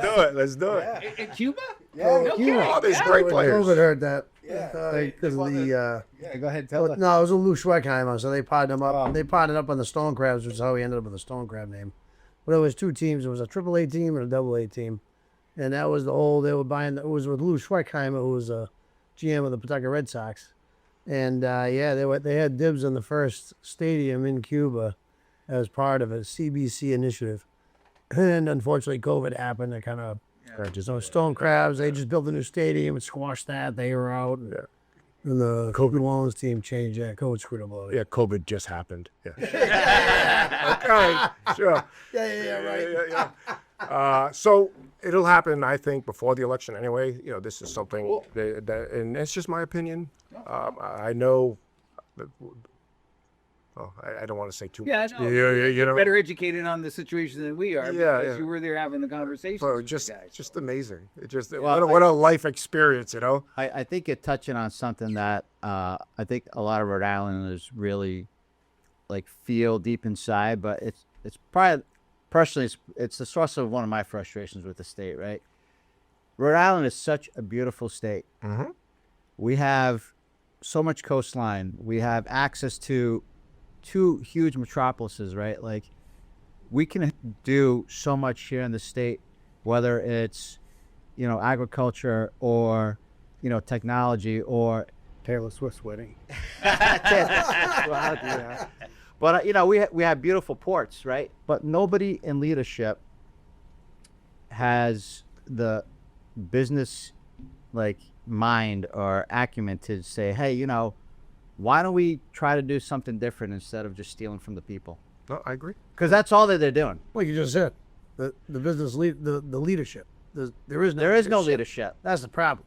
S1: do it.
S2: In Cuba?
S4: Yeah,
S1: Oh, there's great players.
S5: COVID heard that.
S4: Yeah.
S5: Because of the.
S4: Go ahead, tell us.
S5: No, it was a Lou Schweckheimer, so they partnered him up. They partnered up on the Stone Crabs, which is how he ended up with the Stone Crab name. But it was 2 teams. It was a AAA team and a AA team. And that was the whole, they were buying, it was with Lou Schweckheimer, who was a GM of the Pawtucket Red Sox. And they had dibs on the first stadium in Cuba as part of a CBC initiative. And unfortunately, COVID happened. It kind of, so Stone Crabs, they just built a new stadium and squashed that. They were out. Yeah. And the New Orleans team changed that. COVID screwed them all.
S1: Yeah, COVID just happened. Yeah. Okay, sure.
S5: Right.
S1: So it'll happen, I think, before the election anyway. This is something that, and it's just my opinion. I know. I don't want to say too much.
S2: Yeah, I know.
S1: You're
S2: better educated on the situation than we are. Because you were there having the conversation.
S1: So
S2: with
S1: just
S2: the guys.
S1: just amazing. It just
S7: Well,
S1: what a life experience,
S7: I think you're touching on something that I think a lot of Rhode Islanders really feel deep inside, but it's probably personally it's the source of one of my frustrations with the state, right? Rhode Island is such a beautiful state.
S1: Mm-hmm.
S7: We have so much coastline. We have access to 2 huge metropolises, right? We can do so much here in the state, whether it's agriculture or technology or
S4: Taylor Swift's wedding.
S7: But we have beautiful ports, right? But nobody in leadership has the business mind or acumen to say, hey, why don't we try to do something different instead of just stealing from the people?
S1: No, I agree.
S7: Because that's all that they're doing.
S5: Like you just said, the business the leadership. There is
S7: no leadership.
S5: That's the problem.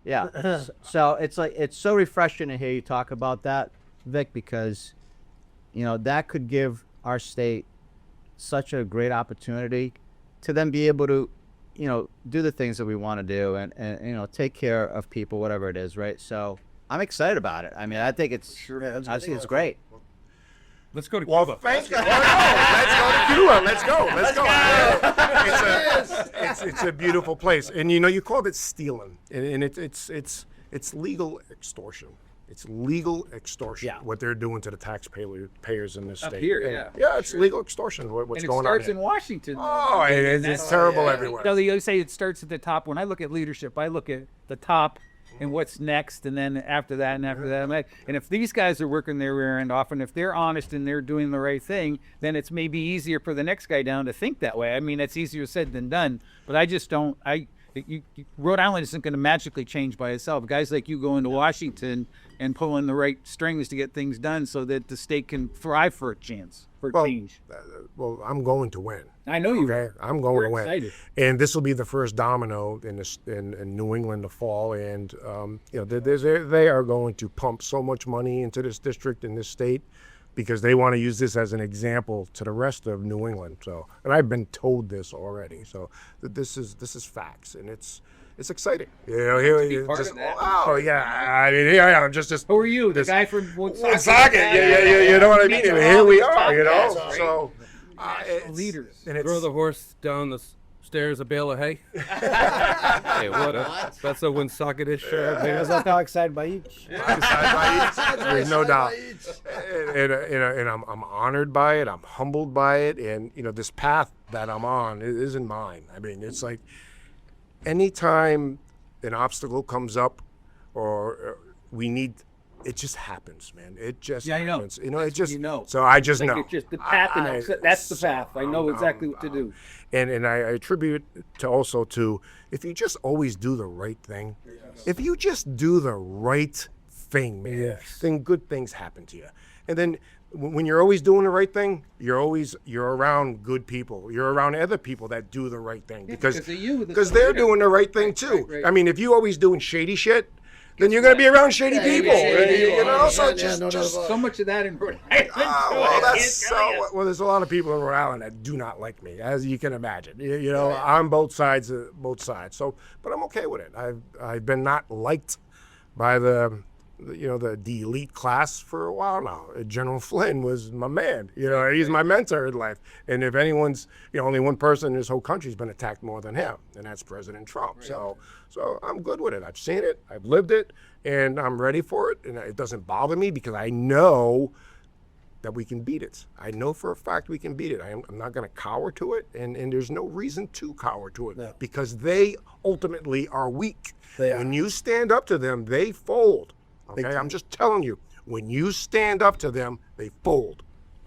S7: Yeah. So it's so refreshing to hear you talk about that, Vic, because that could give our state such a great opportunity to then be able to do the things that we want to do and take care of people, whatever it is, right? So I'm excited about it. I mean, I think it's great.
S6: Let's go to
S1: Well,
S6: Cuba.
S1: thank you. Let's go to Cuba. Let's go. It's a beautiful place, and you called it stealing, and it's legal extortion. It's legal extortion.
S2: Yeah.
S1: What they're doing to the taxpayers in this
S2: Up
S1: state.
S2: here,
S1: Yeah, it's legal extortion. What's
S2: and
S1: going
S2: it
S1: on?
S2: starts in Washington.
S1: Oh, it's terrible everywhere.
S2: So they always say it starts at the top. When I look at leadership, I look at the top and what's next, and then after that, and after that. And if these guys are working their rear end off, and if they're honest and they're doing the right thing, then it's maybe easier for the next guy down to think that way. I mean, it's easier said than done. But I just don't. Rhode Island isn't going to magically change by itself. Guys like you go into Washington and pulling the right strings to get things done so that the state can thrive for a chance, for change.
S1: Well, I'm going to win.
S2: I know you.
S1: Okay, I'm going to win.
S2: Excited.
S1: And this will be the first domino in New England to fall. And they are going to pump so much money into this district in this state because they want to use this as an example to the rest of New England. So, and I've been told this already. So this is facts, and it's exciting. You know, here
S6: part
S1: just
S6: of that.
S1: oh yeah. I mean, here I am, just
S2: Who are you? The
S1: this-
S2: guy from Woodstock?
S1: Yeah. You know what I mean? And here we are. You know,
S2: Podcasts, right?
S1: so
S2: National leaders.
S1: and
S6: Throw
S1: it's
S6: the horse down the stairs, a bale of hay. Hey, what? That's a Woonsocketish.
S4: Is that how excited by each?
S1: There's no doubt, and I'm honored by it. I'm humbled by it, and you know, this path that I'm on isn't mine. I mean, it's like anytime an obstacle comes up, or we need. It just happens, man. It just
S2: Yeah, I know.
S1: happens. You know, it just.
S2: you know.
S1: So I just
S2: Like
S1: know.
S2: it's just the path, that's the path. I know exactly what to do.
S1: And I attribute it to also to if you just always do the right thing, if you just do the right thing, man, then good things happen to you. And then when you're always doing the right thing, you're around good people. You're around other people that do the right thing
S2: because of you,
S1: because they're doing the right thing too.
S2: right.
S1: I mean, if you always doing shady shit, then you're gonna be around shady people. You know, so just
S2: So much of that in Rhode Island.
S1: well, there's a lot of people in Rhode Island that do not like me, as you can imagine. You know, I'm both sides. So, but I'm okay with it. I've been not liked by the elite class for a while now. General Flynn was my man. You know, he's my mentor in life. And if anyone's, only one person in this whole country's been attacked more than him, and that's President Trump. So I'm good with it. I've seen it. I've lived it, and I'm ready for it. And it doesn't bother me because I know that we can beat it. I know for a fact we can beat it. I'm not going to cower to it, and there's no reason to cower to it because they ultimately are weak. When you stand up to them, they fold. Okay, I'm just telling you, when you stand up to them, they fold.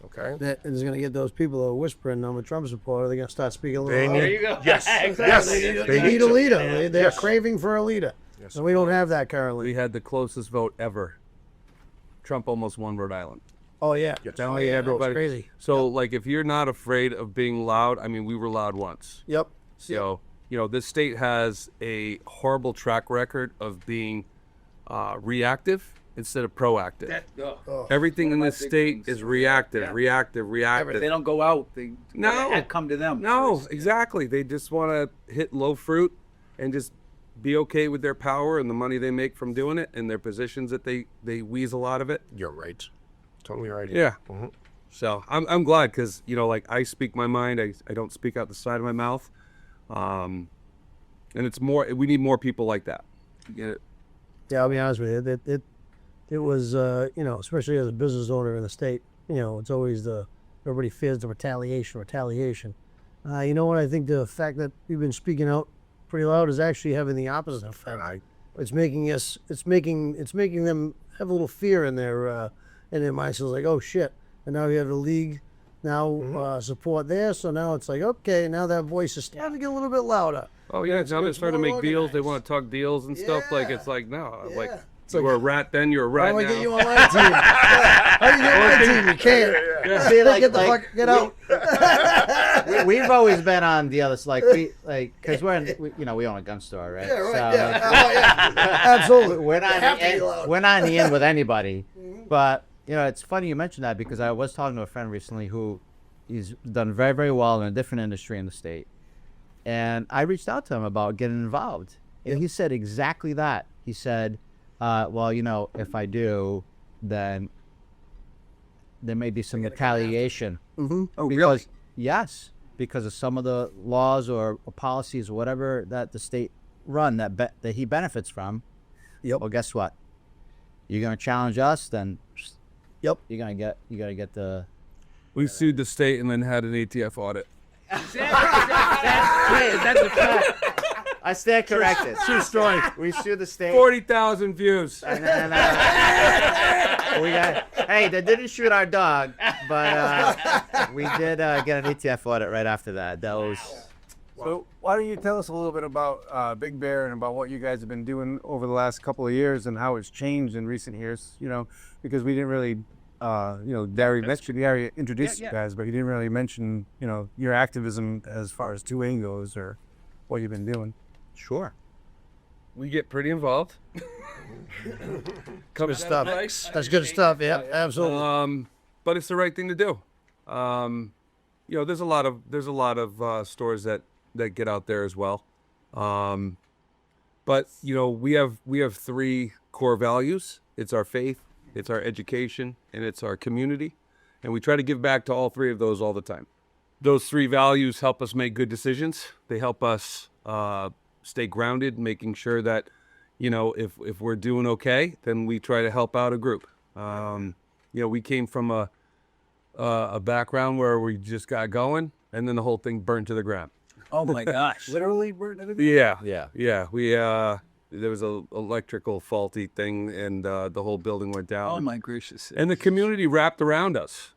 S1: Okay?
S5: That is going to get those people that are whispering, I'm a Trump supporter, they're going to start speaking a little
S1: They
S5: louder.
S2: There you go.
S1: Yes.
S2: Exactly.
S1: Yes.
S5: They need a
S1: to.
S5: leader. They're
S1: Yes.
S5: craving for a leader.
S1: Yes.
S5: And we don't have that currently.
S6: We had the closest vote ever. Trump almost won Rhode Island.
S5: Oh, yeah.
S6: Telling
S5: Oh, yeah,
S6: everybody.
S5: It's crazy.
S6: So, like, if you're not afraid of being loud, I mean, we were loud once.
S5: Yep.
S6: So, this state has a horrible track record of being reactive instead of proactive. Everything in
S2: my
S6: this
S2: big
S6: state
S2: things.
S6: is reactive.
S2: They don't go out. They
S6: No.
S2: come to them.
S6: No, exactly. They just want to hit low fruit and just be okay with their power and the money they make from doing it and their positions that they weasel out of it.
S1: You're right. Totally right.
S6: Yeah.
S1: Mm-hmm.
S6: So I'm glad because, like I speak my mind. I don't speak out the side of my mouth. And it's more, we need more people like that. You get it?
S5: Yeah, I'll be honest with you. It was, especially as a business owner in the state, it's always everybody fears the retaliation. You know what? I think the fact that we've been speaking out pretty loud is actually having the opposite effect. It's making them have a little fear in their minds. So it's like, oh shit! And now we have the league support there. So now it's like, okay, now that voice is starting to get a little bit louder.
S6: Oh yeah, now they're starting to
S5: more
S6: make deals. They
S5: organized.
S6: want to talk deals and stuff. Like it's like no, like
S5: It's
S6: you were a rat then. You're a rat
S5: How do I
S6: now.
S5: get you on my team? How do you get on my team? You can't.
S7: See,
S5: Get out.
S7: we've always been on the other side, because we own a gun store, right?
S5: Yeah, right.
S7: So,
S5: Absolutely.
S7: we're not
S5: They have to be
S7: in,
S5: loud.
S7: we're not in the end with anybody. But it's funny you mentioned that because I was talking to a friend recently who he's done very, very well in a different industry in the state, and I reached out to him about getting involved, and he said exactly that. He said, "Well, if I do, then there may be some retaliation."
S5: Mm-hmm.
S6: Oh
S7: Because yes, because of some of the laws or policies or whatever that the state run that he benefits from.
S5: Yep.
S7: Well, guess what? You're gonna challenge us, then.
S5: Yep.
S7: You gotta get the.
S6: We sued the state and then had an ATF audit.
S2: That's a fact.
S7: I stand corrected.
S5: True story.
S7: We sued the state.
S6: 40,000 views.
S7: And we got. Hey, they didn't shoot our dog, but we did get an ATF audit right after that. That was.
S4: So why don't you tell us a little bit about Big Bear and about what you guys have been doing over the last couple of years and how it's changed in recent years, because we didn't really, Gary introduced you guys, but he didn't really mention, your activism as far as 2A goes or what you've been doing.
S7: Sure.
S6: We get pretty involved.
S5: Good stuff. That's good stuff. Yeah, absolutely.
S6: But it's the right thing to do. There's a lot of stores that get out there as well. But we have three core values. It's our faith, it's our education, and it's our community. And we try to give back to all three of those all the time. Those three values help us make good decisions. They help us stay grounded, making sure that, if we're doing okay, then we try to help out a group. We came from a background where we just got going, and then the whole thing burned to the ground.
S2: Oh my gosh.
S4: Literally burned to the ground?
S6: Yeah. We there was a electrical faulty thing, and the whole building went down.
S2: Oh my gracious.
S6: And the community wrapped around us.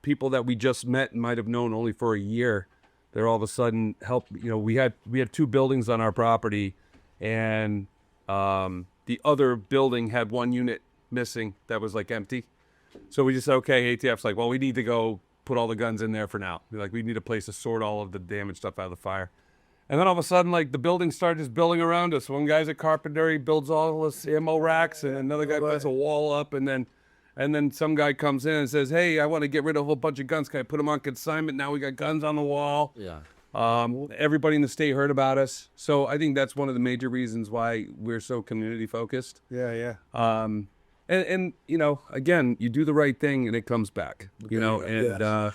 S6: People that we just met and might have known only for a year, they're all of a sudden helped. We had two buildings on our property, and the other building had one unit missing that was like empty. So we just said, okay, ATF's like, well, we need to go put all the guns in there for now. We need a place to sort all of the damaged stuff out of the fire. And then all of a sudden, the building started just building around us. One guy's a carpenter, he builds all this ammo racks, and another guy puts a wall up, and then some guy comes in and says, hey, I want to get rid of a whole bunch of guns. Can I put them on consignment? Now we got guns on the wall.
S7: Yeah.
S6: Everybody in the state heard about us. So I think that's one of the major reasons why we're so community focused.
S4: Yeah.
S6: And again, you do the right thing and it comes back, I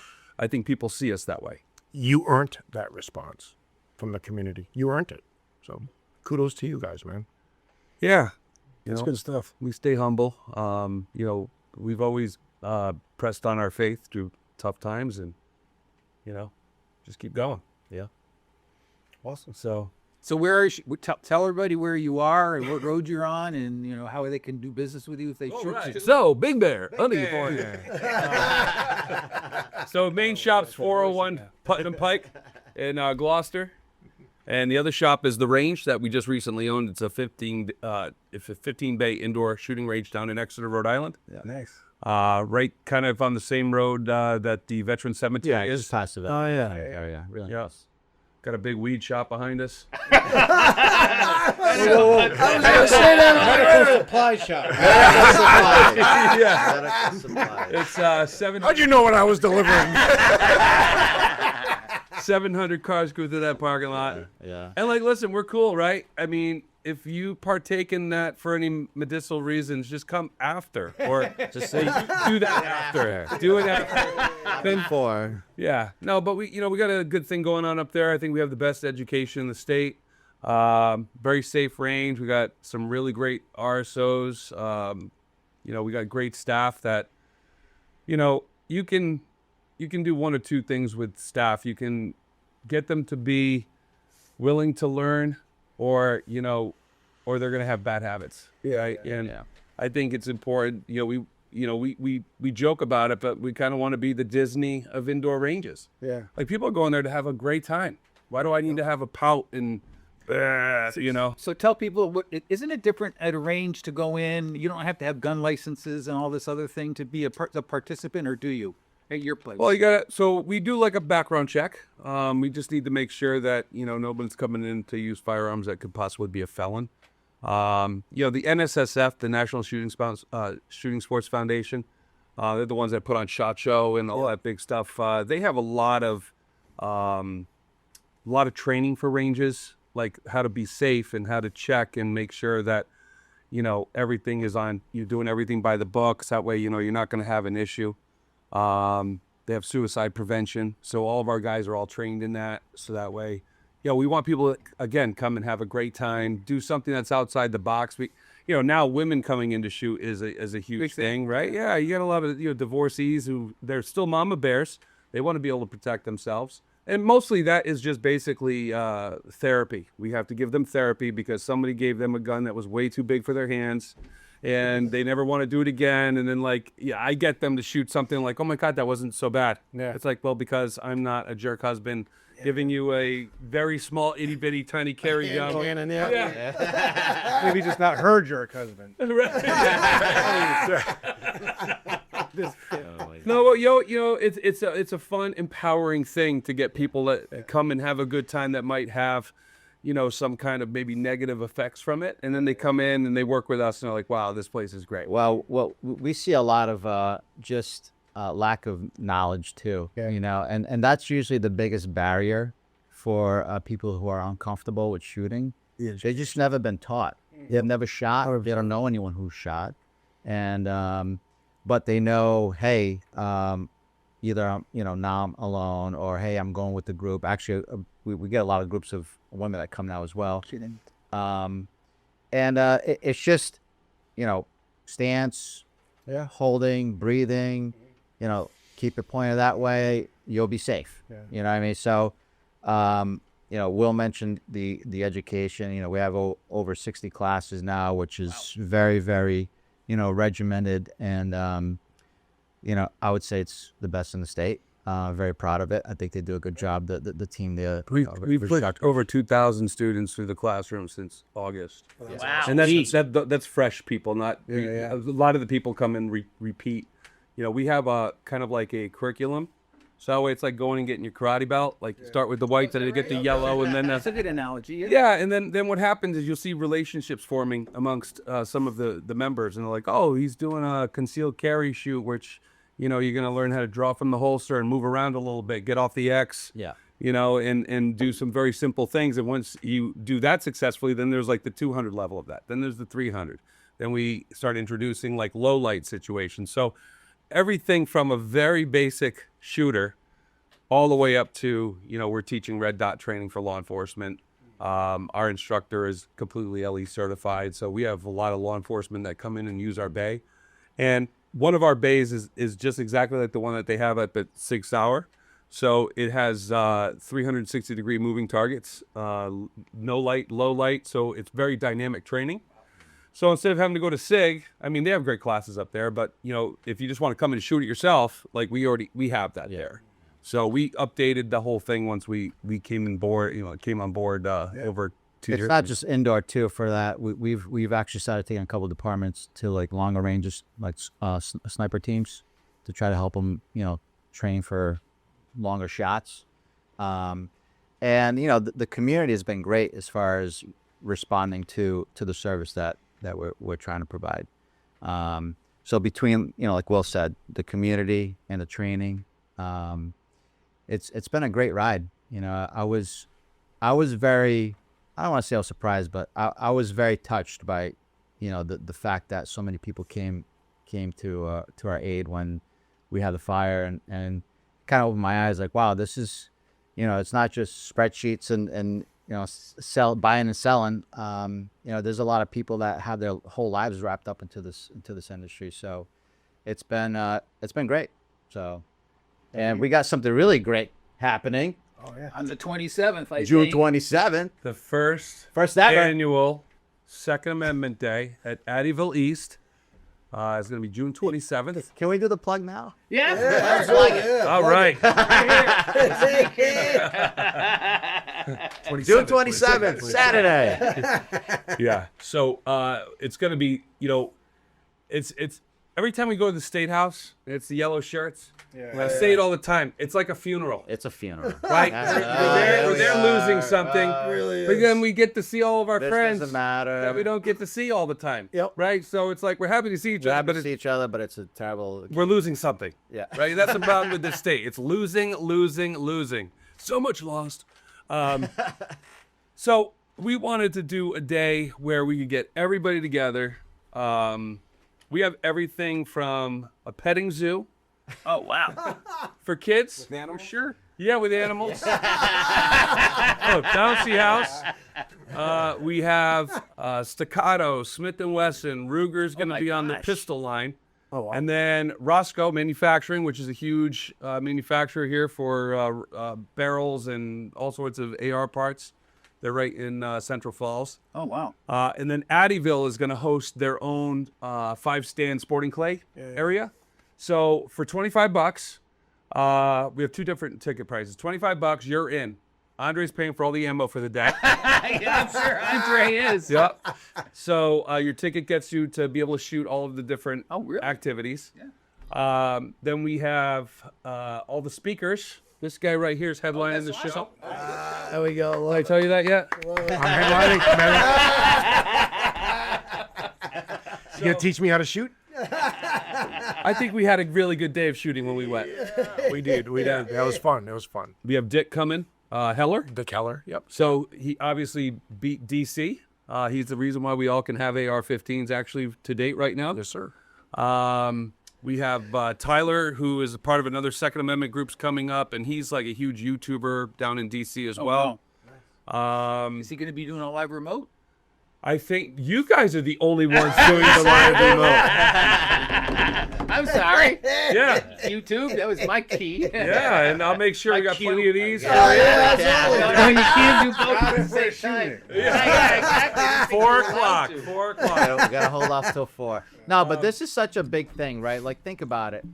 S6: think people see us that way.
S1: You earned that response from the community. You earned it. So kudos to you guys, man.
S6: Yeah.
S4: That's good stuff.
S6: We stay humble. We've always pressed on our faith through tough times and, just keep going. Yeah.
S4: Awesome.
S2: So where is tell everybody where you are and what road you're on, and how they can do business with you if they shoot you.
S6: So Big Bear, California. So main shop's 401 Putnam Pike in Gloucester, and the other shop is the range that we just recently owned. It's a 15 bay indoor shooting range down in Exeter, Rhode Island.
S4: Yeah. Nice.
S6: Right, kind of on the same road that the Veteran Cemetery is.
S7: Just past of it.
S4: Oh, yeah.
S7: Area. Really.
S6: Yes. Got a big weed shop behind us.
S5: I was gonna say that.
S4: Medical supply shop.
S6: Yeah. It's 7.
S1: How'd you know what I was delivering?
S6: 700 cars go through that parking lot.
S7: Yeah.
S6: And listen, we're cool, right? I mean, if you partake in that for any medicinal reasons, just come after, or just say do that after. Do it after. Then
S7: For.
S6: yeah, no, but we got a good thing going on up there. I think we have the best education in the state. Very safe range. We got some really great RSOs. We got great staff that, you can do one or two things with staff. You can get them to be willing to learn, or they're going to have bad habits.
S4: Yeah.
S6: Right? And I think it's important. We joke about it, but we kind of want to be the Disney of indoor ranges.
S4: Yeah.
S6: People are going there to have a great time. Why do I need to have a pout and,
S2: So tell people, isn't it different at a range to go in? You don't have to have gun licenses and all this other thing to be a participant, or do you? At your place.
S6: Well, so we do a background check. We just need to make sure that, nobody's coming in to use firearms that could possibly be a felon. The NSSF, the National Shooting Sports Foundation, they're the ones that put on SHOT Show and all that big stuff. They have a lot of training for ranges, like how to be safe and how to check and make sure that, everything is on, you're doing everything by the books. That way, you're not going to have an issue. They have suicide prevention. So all of our guys are all trained in that. So that way, we want people to, again, come and have a great time, do something that's outside the box. We, now women coming in to shoot is a huge thing, right? Yeah. You got a lot of, divorcees who they're still mama bears. They want to be able to protect themselves. And mostly that is just basically therapy. We have to give them therapy because somebody gave them a gun that was way too big for their hands. And they never want to do it again. And then, I get them to shoot something like, oh, my God, that wasn't so bad.
S4: Yeah.
S6: It's like, well, because I'm not a jerk husband giving you a very small, itty-bitty, tiny carry gun.
S5: Cannon,
S4: Maybe just not her jerk husband.
S6: No, well, it's a fun, empowering thing to get people that come and have a good time that might have, some kind of maybe negative effects from it. And then they come in and they work with us and they're like, wow, this place is great.
S7: Well, we see a lot of just lack of knowledge too,
S4: Yeah.
S7: and that's usually the biggest barrier for people who are uncomfortable with shooting They just never been taught. They've never shot. They don't know anyone who's shot, and but they know, hey, either now I'm alone, or hey, I'm going with the group. Actually, we get a lot of groups of women that come now as well. It's just, stance, holding, breathing, keep it pointed that way, you'll be safe. You know what I mean? So, Will mentioned the education. We have over 60 classes now, which is very, very, regimented. And, I would say it's the best in the state. Very proud of it. I think they do a good job. The team there.
S6: We've put over 2,000 students through the classroom since August.
S2: Wow.
S6: And that's fresh people, not a lot of the people come and repeat. We have a kind of like a curriculum. So that way it's like going and getting your karate belt. Like start with the white, then you get the yellow, and then
S2: That's a good analogy.
S6: yeah, and then what happens is you'll see relationships forming amongst some of the members, and they're like, oh, he's doing a concealed carry shoot, which you're going to learn how to draw from the holster and move around a little bit, get off the X.
S7: Yeah.
S6: And do some very simple things. And once you do that successfully, then there's like the 200 level of that. Then there's the 300. Then we start introducing like low light situations. So everything from a very basic shooter all the way up to, we're teaching red dot training for law enforcement. Our instructor is completely LE certified. So we have a lot of law enforcement that come in and use our bay. And one of our bays is just exactly like the one that they have at the Sig Sauer. So it has 360-degree moving targets, no light, low light. So it's very dynamic training. So instead of having to go to SIG, they have great classes up there. But, if you just want to come in and shoot it yourself, like we have that there. So we updated the whole thing once we came on board, over 2 years.
S7: It's not just indoor too. For that, we've actually started taking a couple of departments to like longer ranges, like sniper teams, to try to help them, train for longer shots. And the community has been great as far as responding to the service that we're trying to provide. So between, like Will said, the community and the training, it's been a great ride. I was very, I don't want to say I was surprised, but I was very touched by, the fact that so many people came to our aid when we had the fire, and kind of opened my eyes like, wow, this is, it's not just spreadsheets and buying and selling. There's a lot of people that have their whole lives wrapped up into this industry. So it's been great. So, and we got something really great happening.
S4: Oh yeah.
S2: On the 27th,
S7: June 27th.
S6: The first
S7: First ever.
S6: annual Second Amendment Day at Addieville East. It's going to be June 27th.
S7: Can we do the plug now?
S2: Yeah.
S6: All right.
S7: June 27th, Saturday.
S6: Yeah. So it's going to be, it's every time we go to the State House, it's the yellow shirts. I say it all the time. It's like a funeral.
S7: It's a funeral.
S6: Right? We're there losing something. But then we get to see all of our
S7: This
S6: friends
S7: doesn't matter.
S6: that we don't get to see all the time.
S5: Yep.
S6: Right? So it's like we're happy to see each
S7: We
S6: other,
S7: happen
S6: but
S7: to see each other, but it's a terrible.
S6: we're losing something.
S7: Yeah.
S6: Right? That's the problem with this state. It's losing. So much lost. So we wanted to do a day where we could get everybody together. We have everything from a petting zoo
S2: Oh, wow.
S6: for kids.
S2: Animal, sure.
S6: Yeah, with animals. Bouncy house. We have Staccato, Smith & Wesson. Ruger's going to be on the pistol line.
S5: Oh, wow.
S6: And then Roscoe Manufacturing, which is a huge manufacturer here for barrels and all sorts of AR parts. They're right in Central Falls.
S2: Oh, wow.
S6: And then Addieville is going to host their own 5-stand sporting clay area. So for $25, we have two different ticket prices. $25, you're in. Andre's paying for all the ammo for the day.
S2: Yeah, I'm sure Andre is.
S6: Yep. So your ticket gets you to be able to shoot all of the different
S2: really?
S6: activities. Yeah. Then we have all the speakers. This guy right here is headlining the show.
S5: There we go.
S6: Did I tell you that yet?
S1: I'm headlining. You gonna teach me how to shoot?
S6: I think we had a really good day of shooting when we went.
S1: We did. That was fun.
S6: We have Dick coming. Heller.
S1: Vic Mellor. Yep.
S6: So he obviously beat DC. He's the reason why we all can have AR-15s actually to date right now.
S1: Yes, sir.
S6: We have Tyler, who is a part of another Second Amendment groups coming up, and he's like a huge YouTuber down in DC as well.
S2: Wow. Is he going to be doing a live remote?
S6: I think you guys are the only ones doing the live remote.
S2: I'm sorry.
S6: Yeah.
S2: YouTube, that was my key.
S6: Yeah, and I'll make sure we got plenty of these.
S2: No, you can't do both at the same time. Yeah, exactly.
S6: 4 o'clock. 4 o'clock.
S7: We gotta hold off till 4. No, but this is such a big thing, right? Like, think about it.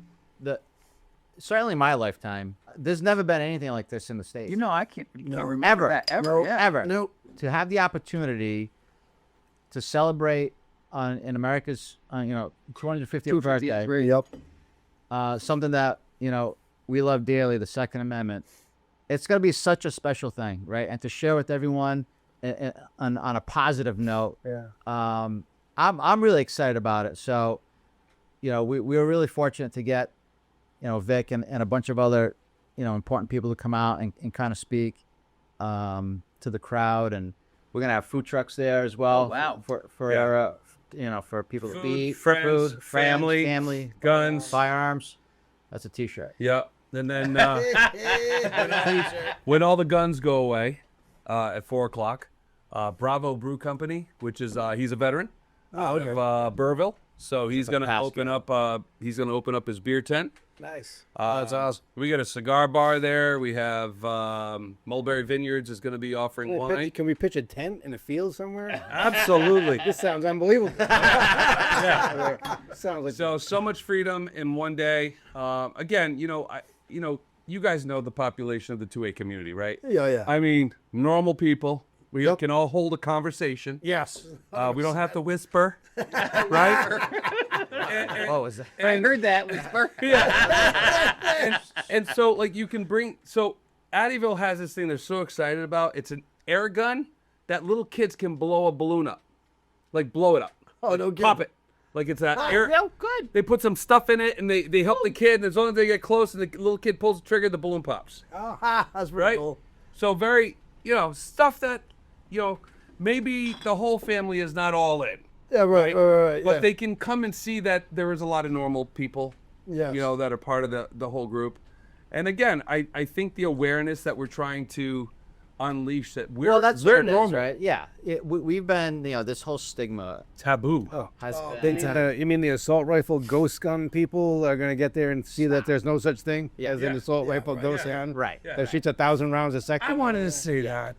S7: Certainly in my lifetime, there's never been anything like this in the States.
S2: You know, I can't remember
S7: Ever.
S2: that. Ever.
S5: Nope.
S2: Yeah.
S7: Ever.
S5: Nope.
S7: To have the opportunity to celebrate in America's 250th birthday,
S5: Yep.
S7: something that we love dearly, the Second Amendment. It's gonna be such a special thing, right? And to share with everyone on a positive note.
S5: Yeah.
S7: I'm really excited about it. So, we were really fortunate to get Vic and a bunch of other important people to come out and kind of speak to the crowd, and we're gonna have food trucks there as well.
S2: Oh, wow.
S7: For people to
S6: Food,
S7: eat,
S6: friends,
S7: food,
S6: family, guns.
S7: firearms. That's a T-shirt.
S6: Yeah. And then when all the guns go away at 4 o'clock, Bravo Brew Company, which is he's a veteran of Burrillville, so he's gonna open up. He's gonna open up his beer tent.
S5: Nice.
S6: That's awesome. We got a cigar bar there. We have Mulberry Vineyards is going to be offering wine.
S4: Can we pitch a tent in a field somewhere?
S6: Absolutely.
S4: This sounds unbelievable.
S6: Yeah.
S4: Sounds like
S6: So much freedom in one day. Again, you guys know the population of the 2A community, right?
S5: Yeah.
S6: I mean, normal people. We can all hold a conversation.
S5: Yes.
S6: We don't have to whisper, right?
S7: Oh, is that?
S2: I heard that whisper.
S6: And so, like, you can bring. So, Addieville has this thing they're so excited about. It's an air gun that little kids can blow a balloon up, like blow it up.
S5: Oh, no kidding.
S6: Pop it. Like it's that air.
S2: Oh, good.
S6: They put some stuff in it and they help the kid. And as long as they get close and the little kid pulls the trigger, the balloon pops.
S5: Oh, that's pretty
S6: Right?
S5: cool.
S6: So very, stuff that, maybe the whole family is not all in.
S5: Yeah, right.
S6: But they can come and see that there is a lot of normal people,
S5: Yes.
S6: that are part of the whole group. And again, I think the awareness that we're trying to unleash that we're
S7: that's
S6: they're
S7: what it is,
S6: normal.
S7: right? Yeah. We've been, this whole stigma
S6: Taboo.
S7: has
S4: you mean the assault rifle ghost gun people are going to get there and see that there's no such thing as an assault rifle ghost gun?
S7: right.
S4: That shoots 1,000 rounds a second?
S6: I wanted to say that.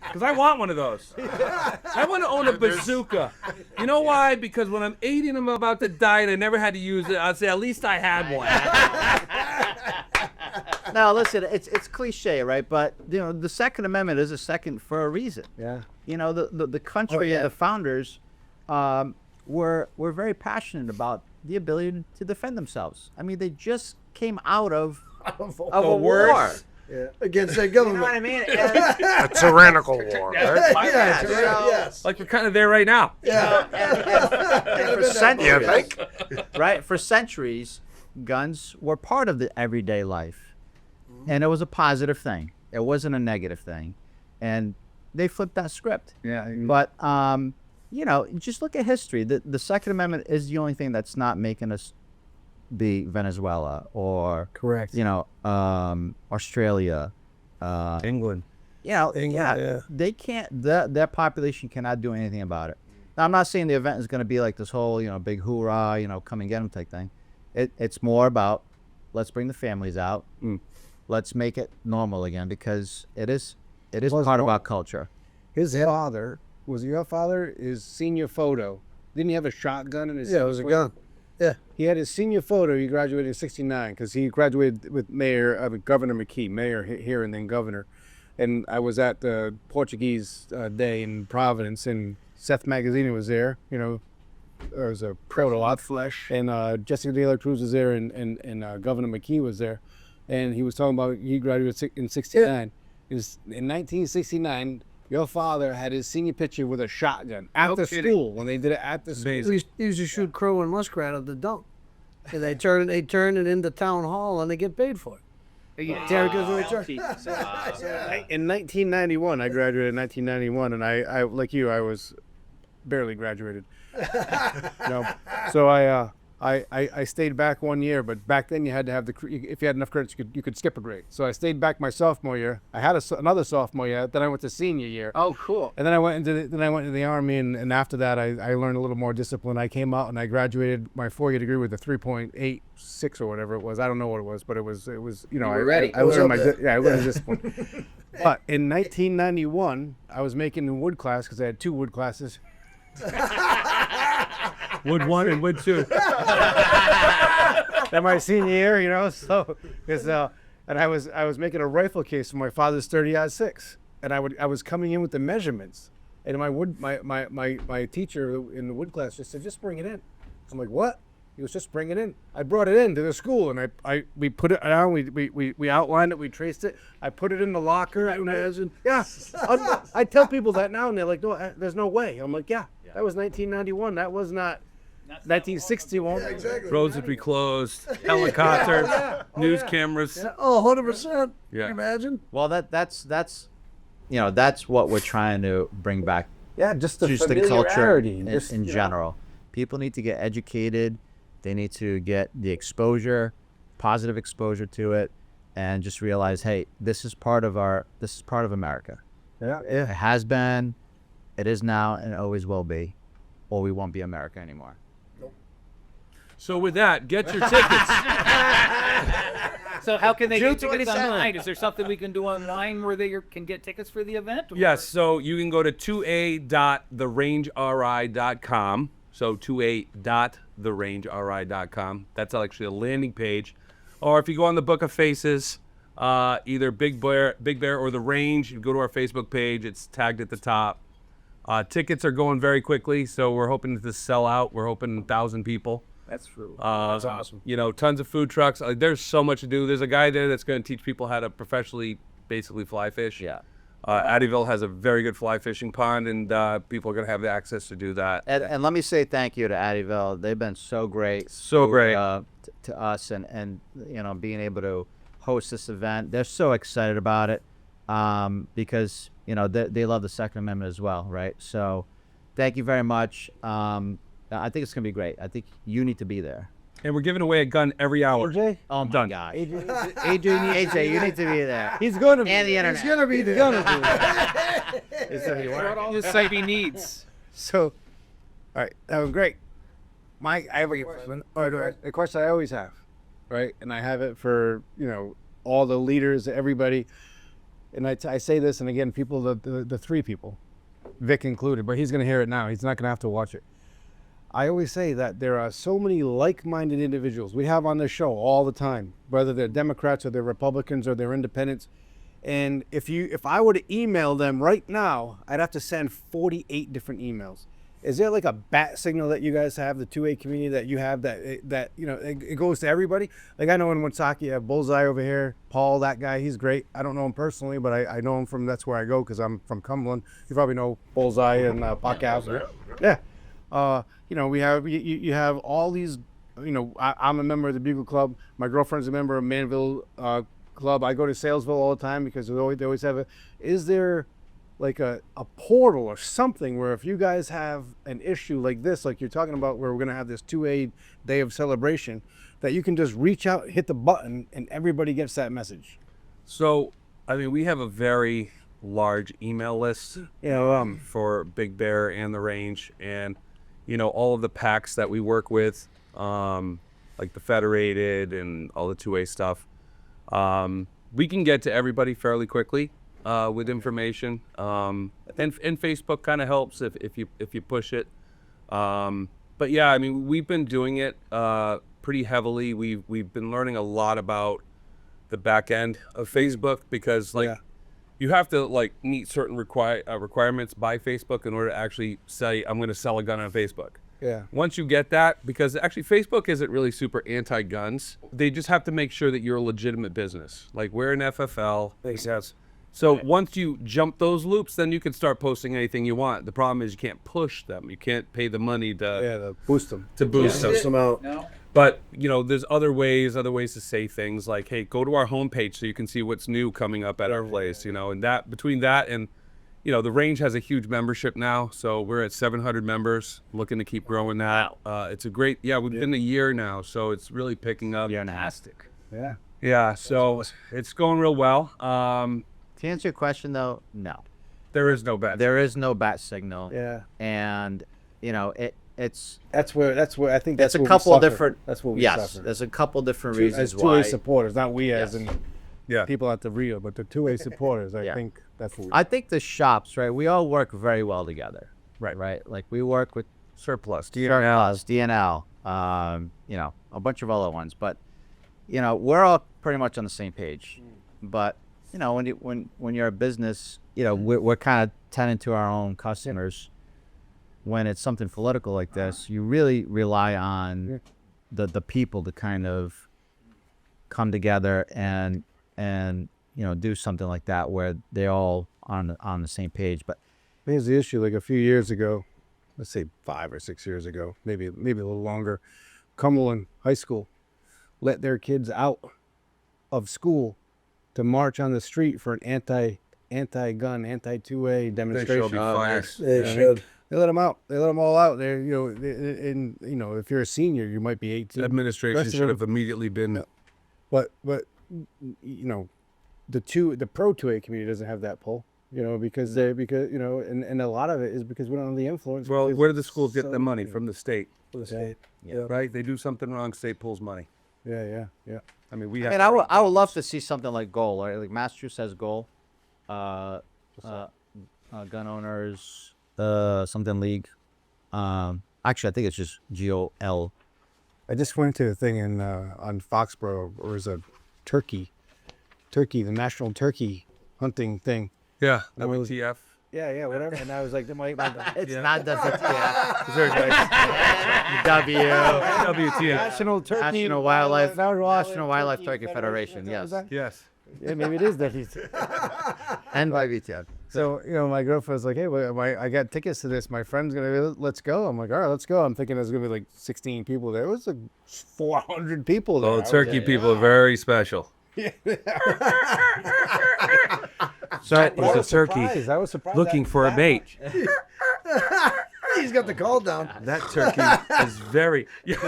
S6: Because I want one of those. I want to own a bazooka. You know why? Because when I'm 80 and I'm about to die and I never had to use it, I'd say at least I had one.
S7: Now, listen, it's cliche, right? But the Second Amendment is a second for a reason.
S4: Yeah.
S7: The country and the founders were very passionate about the ability to defend themselves. I mean, they just came out of a war.
S6: worst.
S5: Yeah. Against that
S7: You know
S5: government.
S7: what I mean? And,
S1: A tyrannical war, right?
S5: Yes,
S7: so-
S5: yes.
S6: Like we're kind of there right now.
S7: and for
S1: Yeah,
S7: centuries,
S1: Vic?
S7: right? For centuries, guns were part of the everyday life, and it was a positive thing. It wasn't a negative thing, and they flipped that script.
S4: Yeah.
S7: But just look at history. The Second Amendment is the only thing that's not making us be Venezuela or
S5: Correct.
S7: Australia,
S6: England.
S5: yeah.
S7: they can't. Their population cannot do anything about it. Now, I'm not saying the event is going to be like this whole big hoorah, come and get them type thing. It's more about let's bring the families out, let's make it normal again because it is part of our culture.
S4: His father, was your father, his senior photo, didn't he have a shotgun in his
S5: Yeah, it was a gun. Yeah.
S4: He had his senior photo. He graduated in '69 because he graduated with Governor McKee, mayor here and then governor. And I was at the Portuguese Day in Providence, and Seth Magazine was there. There was a proto lot flesh, and Jessica De La Cruz was there, and Governor McKee was there, and he was talking about he graduated in '69. In 1969. Your father had his senior picture with a shotgun after school when they did it at the school.
S5: He used to shoot crow and muskrat at the dump. And they turn it into town hall and they get paid for it.
S4: Terry goes to HR. In 1991, I graduated in 1991, and I like you, I was barely graduated. So I stayed back 1 year, but back then you had to have if you had enough credits, you could skip a grade. So I stayed back my sophomore year. I had another sophomore year. Then I went to senior year.
S2: Oh, cool.
S4: And then I went into the Army, and after that I learned a little more discipline. I came out and I graduated my 4-year degree with a 3.86 or whatever it was. I don't know what it was, but it was you know,
S2: You were ready.
S4: I learned I learned discipline. But in 1991, I was making in wood class because I had 2 wood classes.
S6: Wood 1 and Wood 2.
S4: That my senior year, you know, so and I was making a rifle case for my father's 30-06, and I was coming in with the measurements, and my teacher in the wood class just said, just bring it in. I'm like, what? He was just bring it in. I brought it into the school, and we put it down. We outlined it. We traced it. I put it in the locker. I tell people that now, and they're like, no, there's no way. I'm like, yeah, that was 1991. That was not 1961.
S5: Yeah, exactly.
S6: Roads would be closed. Helicopter, news cameras.
S5: Yeah. Oh, 100%.
S6: Yeah.
S5: Can you imagine?
S7: Well, that's you know, that's what we're trying to bring back.
S4: Yeah, just the
S7: Just the culture
S4: familiarity,
S7: in general. People need to get educated. They need to get the exposure, positive exposure to it, and just realize, hey, this is part of America.
S4: Yeah,
S7: It has been, it is now, and it always will be, or we won't be America anymore.
S6: So with that, get your tickets.
S2: So how can they get
S5: June
S2: tickets
S5: 27th.
S2: online? Is there something we can do online where they can get tickets for the event?
S6: Yes, so you can go to 2a.therangeri.com. So 2a.therangeri.com. That's actually a landing page. Or if you go on the Book of Faces, either Big Bear or The Range, you go to our Facebook page. It's tagged at the top. Tickets are going very quickly, so we're hoping to sell out. We're hoping 1,000 people.
S4: that's true.
S6: That's
S4: awesome.
S6: You know, tons of food trucks. There's so much to do. There's a guy there that's going to teach people how to professionally, basically fly fish.
S7: Yeah.
S6: Addieville has a very good fly fishing pond, and people are going to have the access to do that.
S7: And let me say thank you to Addieville. They've been so great.
S6: So great.
S7: To us, and you know, being able to host this event. They're so excited about it because, you know, they love the Second Amendment as well, right? So thank you very much. I think it's going to be great. I think you need to be there.
S6: And we're giving away a gun every hour.
S4: AJ?
S7: Oh my
S6: Done.
S7: gosh.
S4: AJ,
S7: You need to be there.
S4: he's going to be.
S7: And the internet.
S5: He's gonna be there.
S2: What all this site needs.
S4: So, all right, that was great. I have a question. A question I always have, right? And I have it for, you know, all the leaders, everybody. And I say this, and again, people, the 3 people, Vic included, but he's going to hear it now. He's not going to have to watch it. I always say that there are so many like-minded individuals we have on this show all the time, whether they're Democrats or they're Republicans or they're independents. And if I were to email them right now, I'd have to send 48 different emails. Is there like a bat signal that you guys have, the 2A community that you have that you know, it goes to everybody? Like I know in Woonsocket, you have Bullseye over here, Paul, that guy, he's great. I don't know him personally, but I know him from, that's where I go because I'm from Cumberland. You probably know Bullseye and Podcast. Yeah. You know, we have, you have all these, you know, I'm a member of the Bugle Club. My girlfriend's a member of Manville Club. I go to Salesville all the time because they always have is there like a portal or something where if you guys have an issue like this, like you're talking about where we're going to have this 2A day of celebration, that you can just reach out, hit the button, and everybody gets that message?
S6: So, I mean, we have a very large email list
S4: You know,
S6: for Big Bear and the Range, and you know, all of the packs that we work with, like the Federated and all the 2A stuff. We can get to everybody fairly quickly with information, and Facebook kind of helps if you push it. But yeah, I mean, we've been doing it pretty heavily. We've been learning a lot about the back end of Facebook because you have to like meet certain requirements by Facebook in order to actually say I'm going to sell a gun on Facebook.
S4: Yeah.
S6: Once you get that, because actually Facebook isn't really super anti-guns. They just have to make sure that you're a legitimate business. Like we're an FFL.
S4: Makes sense.
S6: So once you jump those loops, then you can start posting anything you want. The problem is you can't push them. You can't pay the money to
S4: boost them.
S6: boost them.
S4: Them out.
S2: No.
S6: But there's other ways to say things like, hey, go to our homepage so you can see what's new coming up at our place. And that between that and the range has a huge membership now, so we're at 700 members, looking to keep growing that. It's a great, we've been a year now, so it's really picking up.
S2: Fantastic.
S4: Yeah.
S6: Yeah, so it's going real well.
S7: To answer your question, though, no.
S6: There is no bet.
S7: There is no bat signal.
S4: Yeah.
S7: And, it's
S4: That's where I think that's
S7: a
S4: where we
S7: couple of
S4: suffer.
S7: different.
S4: That's what we
S7: yes,
S4: suffer.
S7: there's a couple different
S4: As
S7: reasons
S4: two-way
S7: why.
S4: supporters, not we as
S7: Yes.
S4: in
S6: Yeah.
S4: people at the Rio, but the two-way supporters. I
S7: Yeah.
S4: think that's what we.
S7: I think the shops, right? We all work very well together.
S6: Right.
S7: Right. Like we work with
S6: Surplus.
S7: Surplus, DNL, a bunch of other ones, but we're all pretty much on the same page. But when you're a business, we're kind of tending to our own customers. When it's something political like this, you really rely on the people to kind of come together and do something like that where they're all on the same page. But
S4: Here's the issue. Like a few years ago, let's say 5 or 6 years ago, maybe a little longer, Cumberland High School let their kids out of school to march on the street for an anti-gun, anti-2A demonstration.
S5: They should.
S4: They let them out. They let them all out. They're, and if you're a senior, you might be 18.
S6: Administration
S4: Rest of
S6: should
S4: them-
S6: have immediately been.
S4: But the pro 2A community doesn't have that pull. Because and a lot of it is because we don't have the influence.
S6: Well,
S4: because
S6: where do the schools get
S4: so-
S6: their money? From the state,
S4: Yeah.
S6: right? They do something wrong, state pulls money.
S4: Yeah.
S6: I mean, we
S7: I
S6: have.
S7: mean, I would love to see something like Goal, right? Like Massachusetts has Goal, gun owners, something league. Actually, I think it's just GOL.
S4: I just went to a thing in on Foxborough. There was a turkey, the national turkey hunting thing.
S6: Yeah,
S4: That was-
S6: WTF.
S4: Yeah, whatever. And I was like,
S7: It's not the W.
S6: WTF.
S4: National Turkey
S7: National Wildlife
S4: National
S7: Wildlife Turkey Federation. Yes,
S6: Yes.
S4: Yeah, maybe it is WTF.
S7: and YVTF.
S4: So my girlfriend was like, "Hey, I got tickets to this. My friend's gonna let's go." I'm like, "All right, let's go." I'm thinking there's gonna be like 16 people there. It was like 400 people there.
S6: Oh,
S4: I was
S6: turkey people are very special.
S4: So
S6: There's a turkey
S4: I was surprised.
S6: looking for a mate.
S5: He's got the call down.
S6: That turkey is very.
S7: What is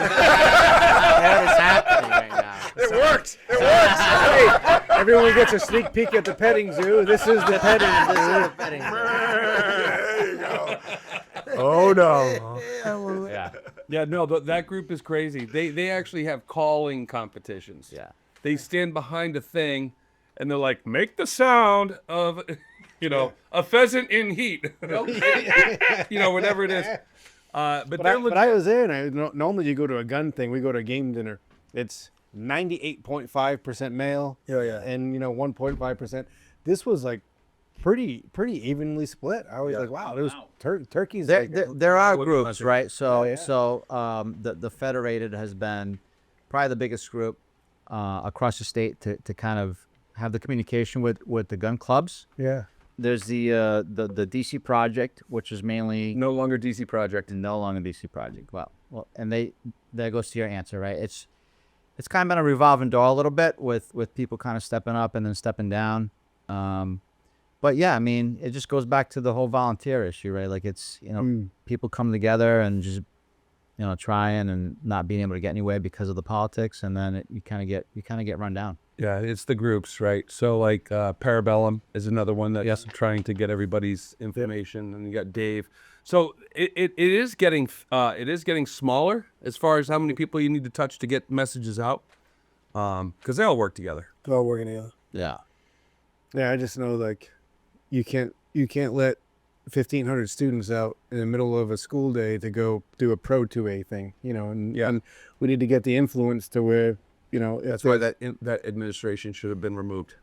S7: happening right now?
S6: It works.
S4: Hey, everyone gets a sneak peek at the petting zoo. This is the petting zoo. Oh no.
S7: Yeah,
S6: Yeah, no, that group is crazy. They actually have calling competitions.
S7: yeah.
S6: They stand behind a thing, and they're like, make the sound of, a pheasant in heat. Whatever it is. But
S4: I was there, and normally you go to a gun thing. We go to a game dinner. It's 98.5% male.
S5: Yeah.
S4: And 1.5%. This was like pretty evenly split. I was like, wow, there was turkeys.
S7: There are
S6: What
S7: groups,
S6: country?
S7: right? So
S4: Yeah.
S7: the Federated has been probably the biggest group across the state to kind of have the communication with the gun clubs.
S4: Yeah.
S7: There's the DC Project, which is mainly
S6: no longer DC Project.
S7: no longer DC Project. Well, and there goes to your answer, right? It's kind of been a revolving door a little bit with people kind of stepping up and then stepping down. But yeah, I mean, it just goes back to the whole volunteer issue, right? Like it's people come together and just trying and not being able to get anywhere because of the politics, and then you kind of get run down.
S6: Yeah, it's the groups, right? So like Parabellum is another one that's trying to get everybody's information, and you got Dave. So it is getting smaller as far as how many people you need to touch to get messages out, because they all work together.
S5: They're all working together.
S7: Yeah.
S4: Yeah, I just know like you can't let 1,500 students out in the middle of a school day to go do a pro 2A thing, and we need to get the influence to where,
S6: That's why that administration should have been removed.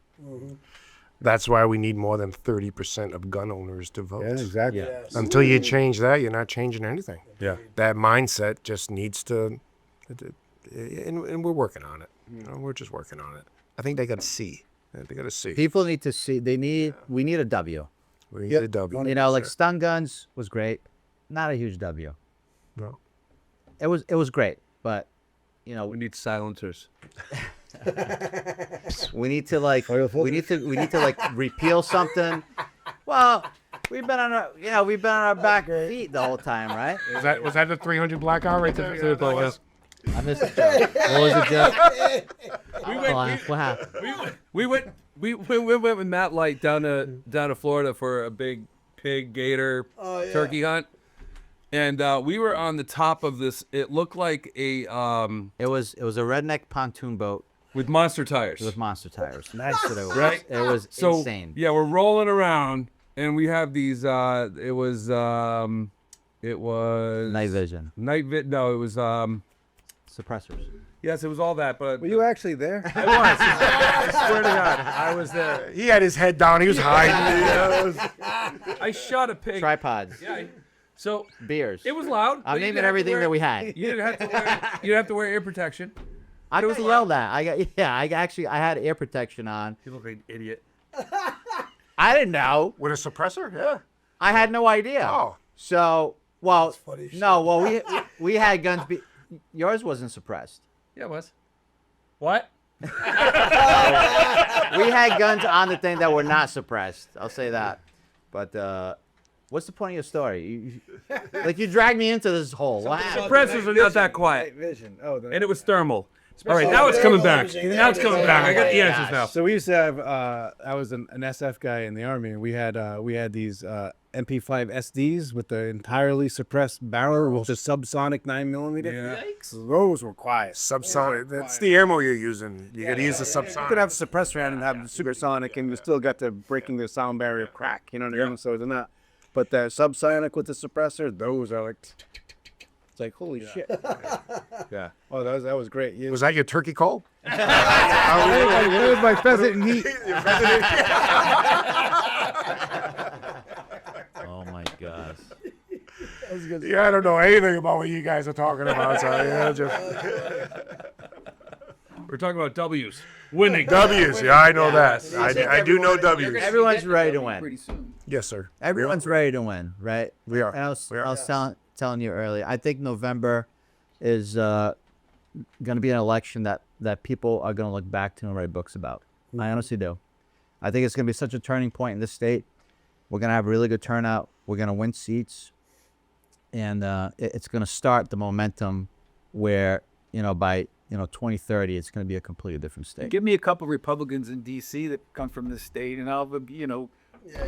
S1: That's why we need more than 30% of gun owners to vote.
S4: Yeah, exactly.
S1: Until you change that, you're not changing anything.
S6: Yeah.
S1: That mindset just needs to, and we're working on it. We're just working on it. I think they got to see. They got to see.
S7: People need to see. We need a W.
S1: We need a W.
S7: Like stun guns was great, not a huge W.
S1: No.
S7: It was great, but
S6: We need silencers.
S7: we need to like repeal something. Well, we've been on our back feet the whole time, right?
S1: Was that the 300 black hour right there?
S7: I missed the joke. What was it, Jeff? What happened?
S6: We went with Matt Light down to Florida for a big pig gator turkey hunt, and we were on the top of this. It looked like a
S7: It was a redneck pontoon boat
S6: with monster tires.
S7: with monster tires.
S4: Nice.
S6: Right?
S7: It was
S6: So
S7: insane.
S6: yeah, we're rolling around, and we have these. It was
S7: Night vision
S6: No, it was
S7: suppressors.
S6: Yes, it was all that, but
S4: Were you actually there?
S6: I was. I swear to God, I was there.
S1: He had his head down. He was hiding.
S6: I shot a pig.
S7: Tripods.
S6: Yeah. So
S7: Beers.
S6: it was loud. but
S7: I'm
S6: you
S7: naming
S6: didn't have to
S7: everything
S6: wear-
S7: that we had.
S6: You didn't have to wear. You didn't have to wear ear protection.
S7: I was yelled at. I had ear protection on.
S6: You look like an idiot.
S7: I didn't know.
S1: With a suppressor? Yeah.
S7: I had no idea.
S1: Oh.
S7: So, we had guns. Yours wasn't suppressed.
S6: Yeah, it was. What?
S7: We had guns on the thing that were not suppressed. I'll say that. But what's the point of your story? You dragged me into this hole. What happened?
S6: Suppressors are not that quiet,
S4: Vision. Oh,
S6: and it was thermal. All right, now it's coming back. Now it's coming back. I got the answers now.
S4: So we used to have. I was an SF guy in the army, and we had these MP5 SDs with the entirely suppressed barrel with the subsonic 9mm.
S6: Yeah.
S4: Those were quiet.
S1: Subsonic. That's the ammo you're using. You got to use the
S4: You could
S1: subsonic.
S4: have suppressor and have supersonic, and you still got the breaking the sound barrier crack. You know what I mean? So it's not. But the subsonic with the suppressor, those are like. It's like holy shit.
S6: Yeah.
S4: Oh, that was great.
S1: Was that your turkey call?
S4: That was my pheasant meat.
S7: Oh my gosh.
S1: Yeah, I don't know anything about what you guys are talking about. So yeah, just
S6: We're talking about W's. Winning.
S1: W's. Yeah, I know that. I do know W's.
S7: Everyone's ready to win.
S2: Pretty soon.
S1: Yes, sir.
S7: Everyone's ready to win, right?
S1: We are.
S7: And I was,
S1: We are.
S7: I was telling you earlier, I think November is going to be an election that people are going to look back to and write books about. I honestly do. I think it's going to be such a turning point in this state. We're going to have a really good turnout. We're going to win seats. And it's going to start the momentum where, by 2030, it's going to be a completely different state.
S2: Give me a couple Republicans in D.C. that come from the state, and I'll be,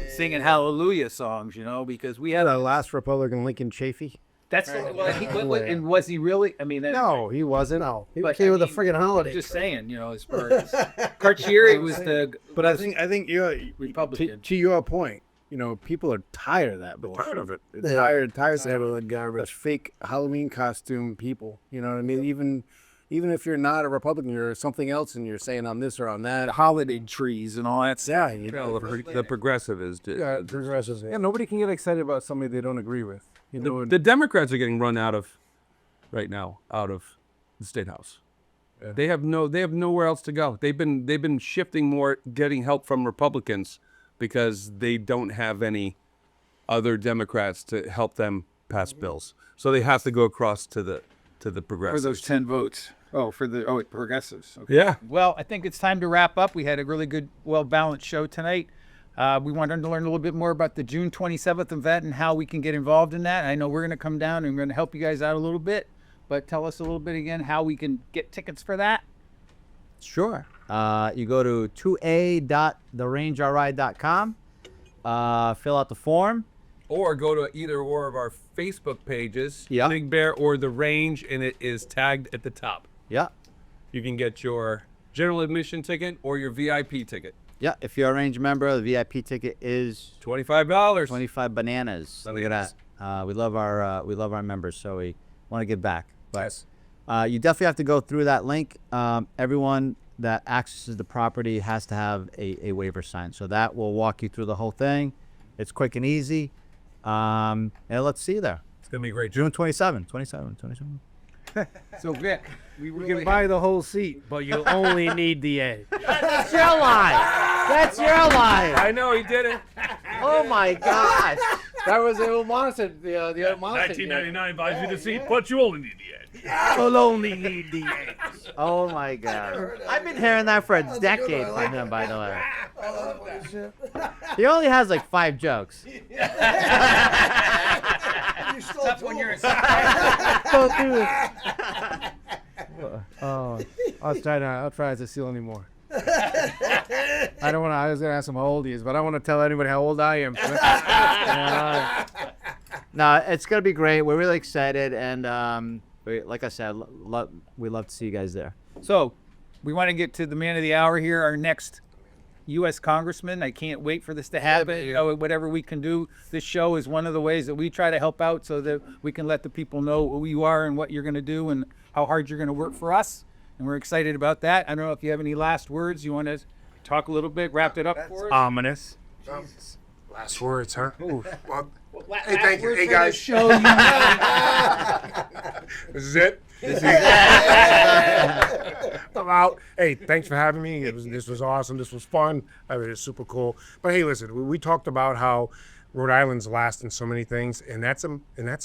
S2: singing hallelujah songs, because we had
S4: The last Republican, Lincoln Chafee.
S2: That's and was he really? I mean,
S4: No, he wasn't. No.
S5: He
S2: But,
S5: came
S2: I
S5: with a
S2: mean,
S5: friggin' holiday.
S2: just saying, as far as Carcieri was the
S4: But I think you're
S2: Republican.
S4: to your point. People are tired of that bullshit.
S1: Tired of it.
S4: They're tired of having that garbage. Fake Halloween costume people. You know what I mean? Even if you're not a Republican, you're something else, and you're saying on this or on that.
S2: holiday trees and all that stuff.
S6: The progressive is.
S4: Yeah, progressives. Yeah, nobody can get excited about somebody they don't agree with.
S6: The Democrats are getting run out of the state house.
S4: Yeah.
S6: They have nowhere else to go. They've been shifting more, getting help from Republicans because they don't have any other Democrats to help them pass bills. So they have to go across to the
S2: For
S6: progressives.
S2: those 10 votes. Oh, progressives. Okay.
S6: Yeah.
S2: Well, I think it's time to wrap up. We had a really good, well-balanced show tonight. We wanted to learn a little bit more about the June 27th event and how we can get involved in that. I know we're going to come down and we're going to help you guys out a little bit, but tell us a little bit again how we can get tickets for that.
S7: Sure. You go to 2a.therangeride.com, fill out the form.
S6: Or go to either or of our Facebook pages,
S7: Yeah.
S6: Big Bear or The Range, and it is tagged at the top.
S7: Yeah.
S6: You can get your general admission ticket or your VIP ticket.
S7: Yeah. If you're a Range member, the VIP ticket is
S6: $25.
S7: 25 bananas. Look at that. We love our members, so we want to give back. But you definitely have to go through that link. Everyone that accesses the property has to have a waiver signed. So that will walk you through the whole thing. It's quick and easy. And let's see you there.
S6: It's going to be great.
S7: June 27.
S2: So, Vic, we
S4: You can buy the whole seat, but you only need the A.
S7: That's your line. That's your line.
S6: I know he did it.
S7: Oh my gosh.
S4: That was the old monster. The monster.
S8: 1999 buys you the seat, but you only need the edge.
S5: You'll only need the eggs.
S7: Oh my God! I've been hearing that for a decade from him, by the way. He only has like 5 jokes.
S2: Except when you're
S4: Oh, I'll try not to steal anymore. I don't want to. I was gonna ask him how old he is, but I don't want to tell anybody how old I am.
S7: No, it's gonna be great. We're really excited, and like I said, we love to see you guys there.
S2: So, we want to get to the man of the hour here, our next U.S. Congressman. I can't wait for this to happen. You know, whatever we can do, this show is one of the ways that we try to help out so that we can let the people know who you are and what you're going to do and how hard you're going to work for us. And we're excited about that. I don't know if you have any last words. You want to talk a little bit, wrap it up for us?
S4: Ominous.
S1: Last words, huh? Ooh. Well,
S2: Last
S1: hey, thank you.
S2: words
S1: Hey,
S2: for
S1: guys.
S2: this show, you
S1: This is it. I'm out. Hey, thanks for having me. This was awesome. This was fun. I mean, it's super cool. But hey, listen, we talked about how Rhode Island's last in so many things, and that's a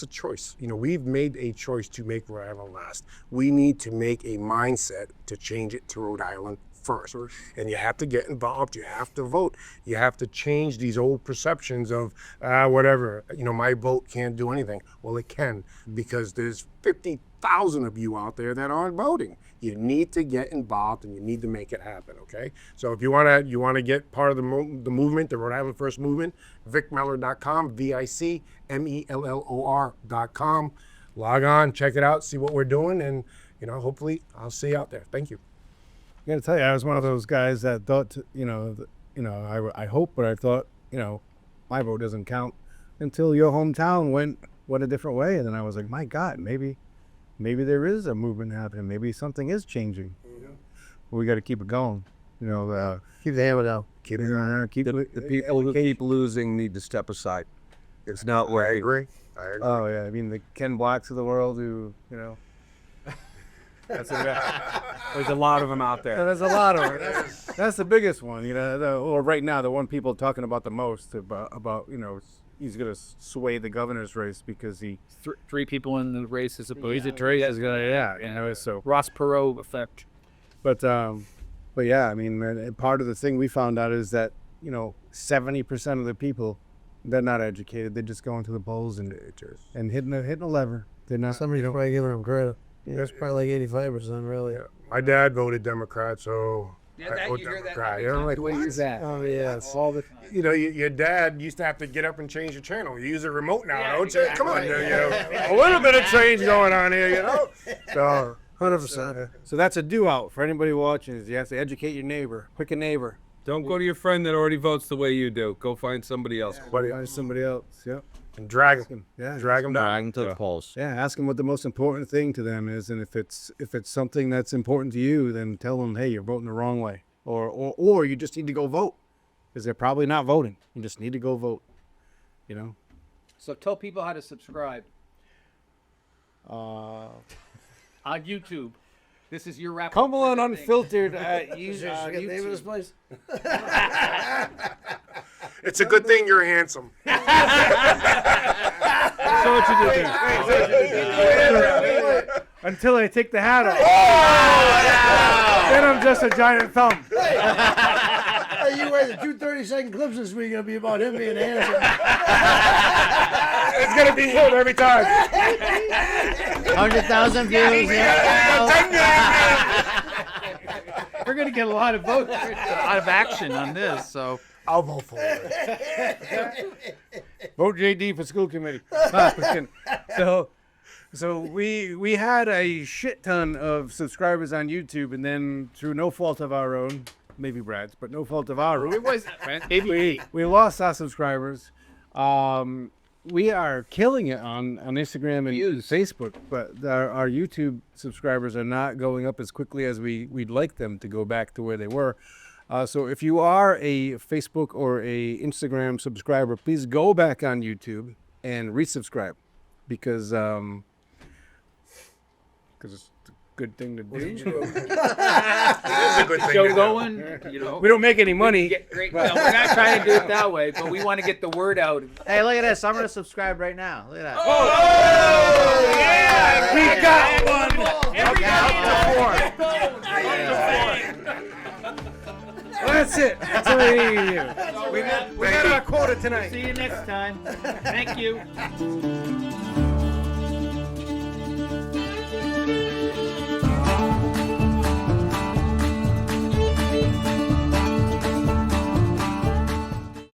S1: choice. You know, we've made a choice to make Rhode Island last. We need to make a mindset to change it to Rhode Island first. And you have to get involved. You have to vote. You have to change these old perceptions of whatever. You know, my vote can't do anything. Well, it can, because there's 50,000 of you out there that aren't voting. You need to get involved, and you need to make it happen. Okay. So if you wanna get part of the movement, the Rhode Island First Movement, VicMellor.com, VicMellor.com. Log on, check it out, see what we're doing, and hopefully I'll see you out there. Thank you.
S4: I gotta tell you, I was one of those guys that thought, I hope, but I thought, my vote doesn't count until your hometown went a different way, and then I was like, my God, maybe there is a movement happening. Maybe something is changing. But we got to keep it going.
S5: Keep the hammer down.
S4: Keep it on.
S6: The people who keep losing need to step aside. It's not
S1: I
S6: right.
S1: agree.
S4: Oh yeah, I mean the Ken Blacks of the world who,
S6: There's a lot of them out there.
S4: there's a lot of them. That's the biggest one, or right now the one people talking about the most about he's gonna sway the governor's race because he.
S2: Three people in the race as opposed to
S4: Three is gonna so.
S2: Ross Perot effect.
S4: But yeah, I mean, part of the thing we found out is that 70% of the people, they're not educated. They're just going to the polls and hitting a lever. They're not.
S5: Somebody's probably giving them credit. Yeah, it's probably like 85%, really.
S1: My dad voted Democrat, so I vote
S2: you hear that
S1: Democrat.
S2: every
S1: You know,
S2: time.
S1: like, what is that?
S5: Oh, yeah.
S4: All the.
S1: Your dad used to have to get up and change the channel. You use a remote now,
S2: Yeah,
S1: don't you? Come on,
S2: exactly.
S1: a little bit of change going on here, So
S5: 100%.
S4: So that's a do out for anybody watching. Is you have to educate your neighbor, pick a neighbor,
S6: Don't go to your friend that already votes the way you do. Go find somebody else.
S4: find somebody else. Yep.
S1: and drag them.
S4: Yeah.
S1: Drag them down.
S7: Drag 'em to the polls.
S4: Yeah, ask them what the most important thing to them is, and if it's something that's important to you, then tell them, hey, you're voting the wrong way, or you just need to go vote, because they're probably not voting. You just need to go vote.
S2: So tell people how to subscribe
S4: Uh,
S2: on YouTube. This is your wrap.
S4: Cumberland Unfiltered at
S5: Forget the name of this place.
S1: It's a good thing you're handsome.
S4: So what you do? Until I take the hat off. Then I'm just a giant thumb.
S5: Hey, you wear the 2 30-second clips this week. It'll be about him being handsome.
S1: It's gonna be him every time.
S7: 100,000 views.
S2: We're gonna get a lot of votes, a lot of action on this. So
S1: I'll vote for it.
S4: Vote JD for school committee. So we had a shit ton of subscribers on YouTube, and then through no fault of our own, maybe Brad's, but no fault of our own, we lost our subscribers. We are killing it on Instagram and Facebook, but our YouTube subscribers are not going up as quickly as we'd like them to go back to where they were. So if you are a Facebook or a Instagram subscriber, please go back on YouTube and resubscribe, because
S6: good thing to do.
S1: It is a good thing
S2: Show
S1: to do.
S2: going, you know.
S6: We don't make any money.
S2: Get great. No, we're not trying to do it that way, but we want to get the word out.
S7: Hey, look at this. I'm gonna subscribe right now. Look at that.
S6: We got one. That's it. That's all we need to do. We got our quota tonight.
S2: See you next time. Thank you.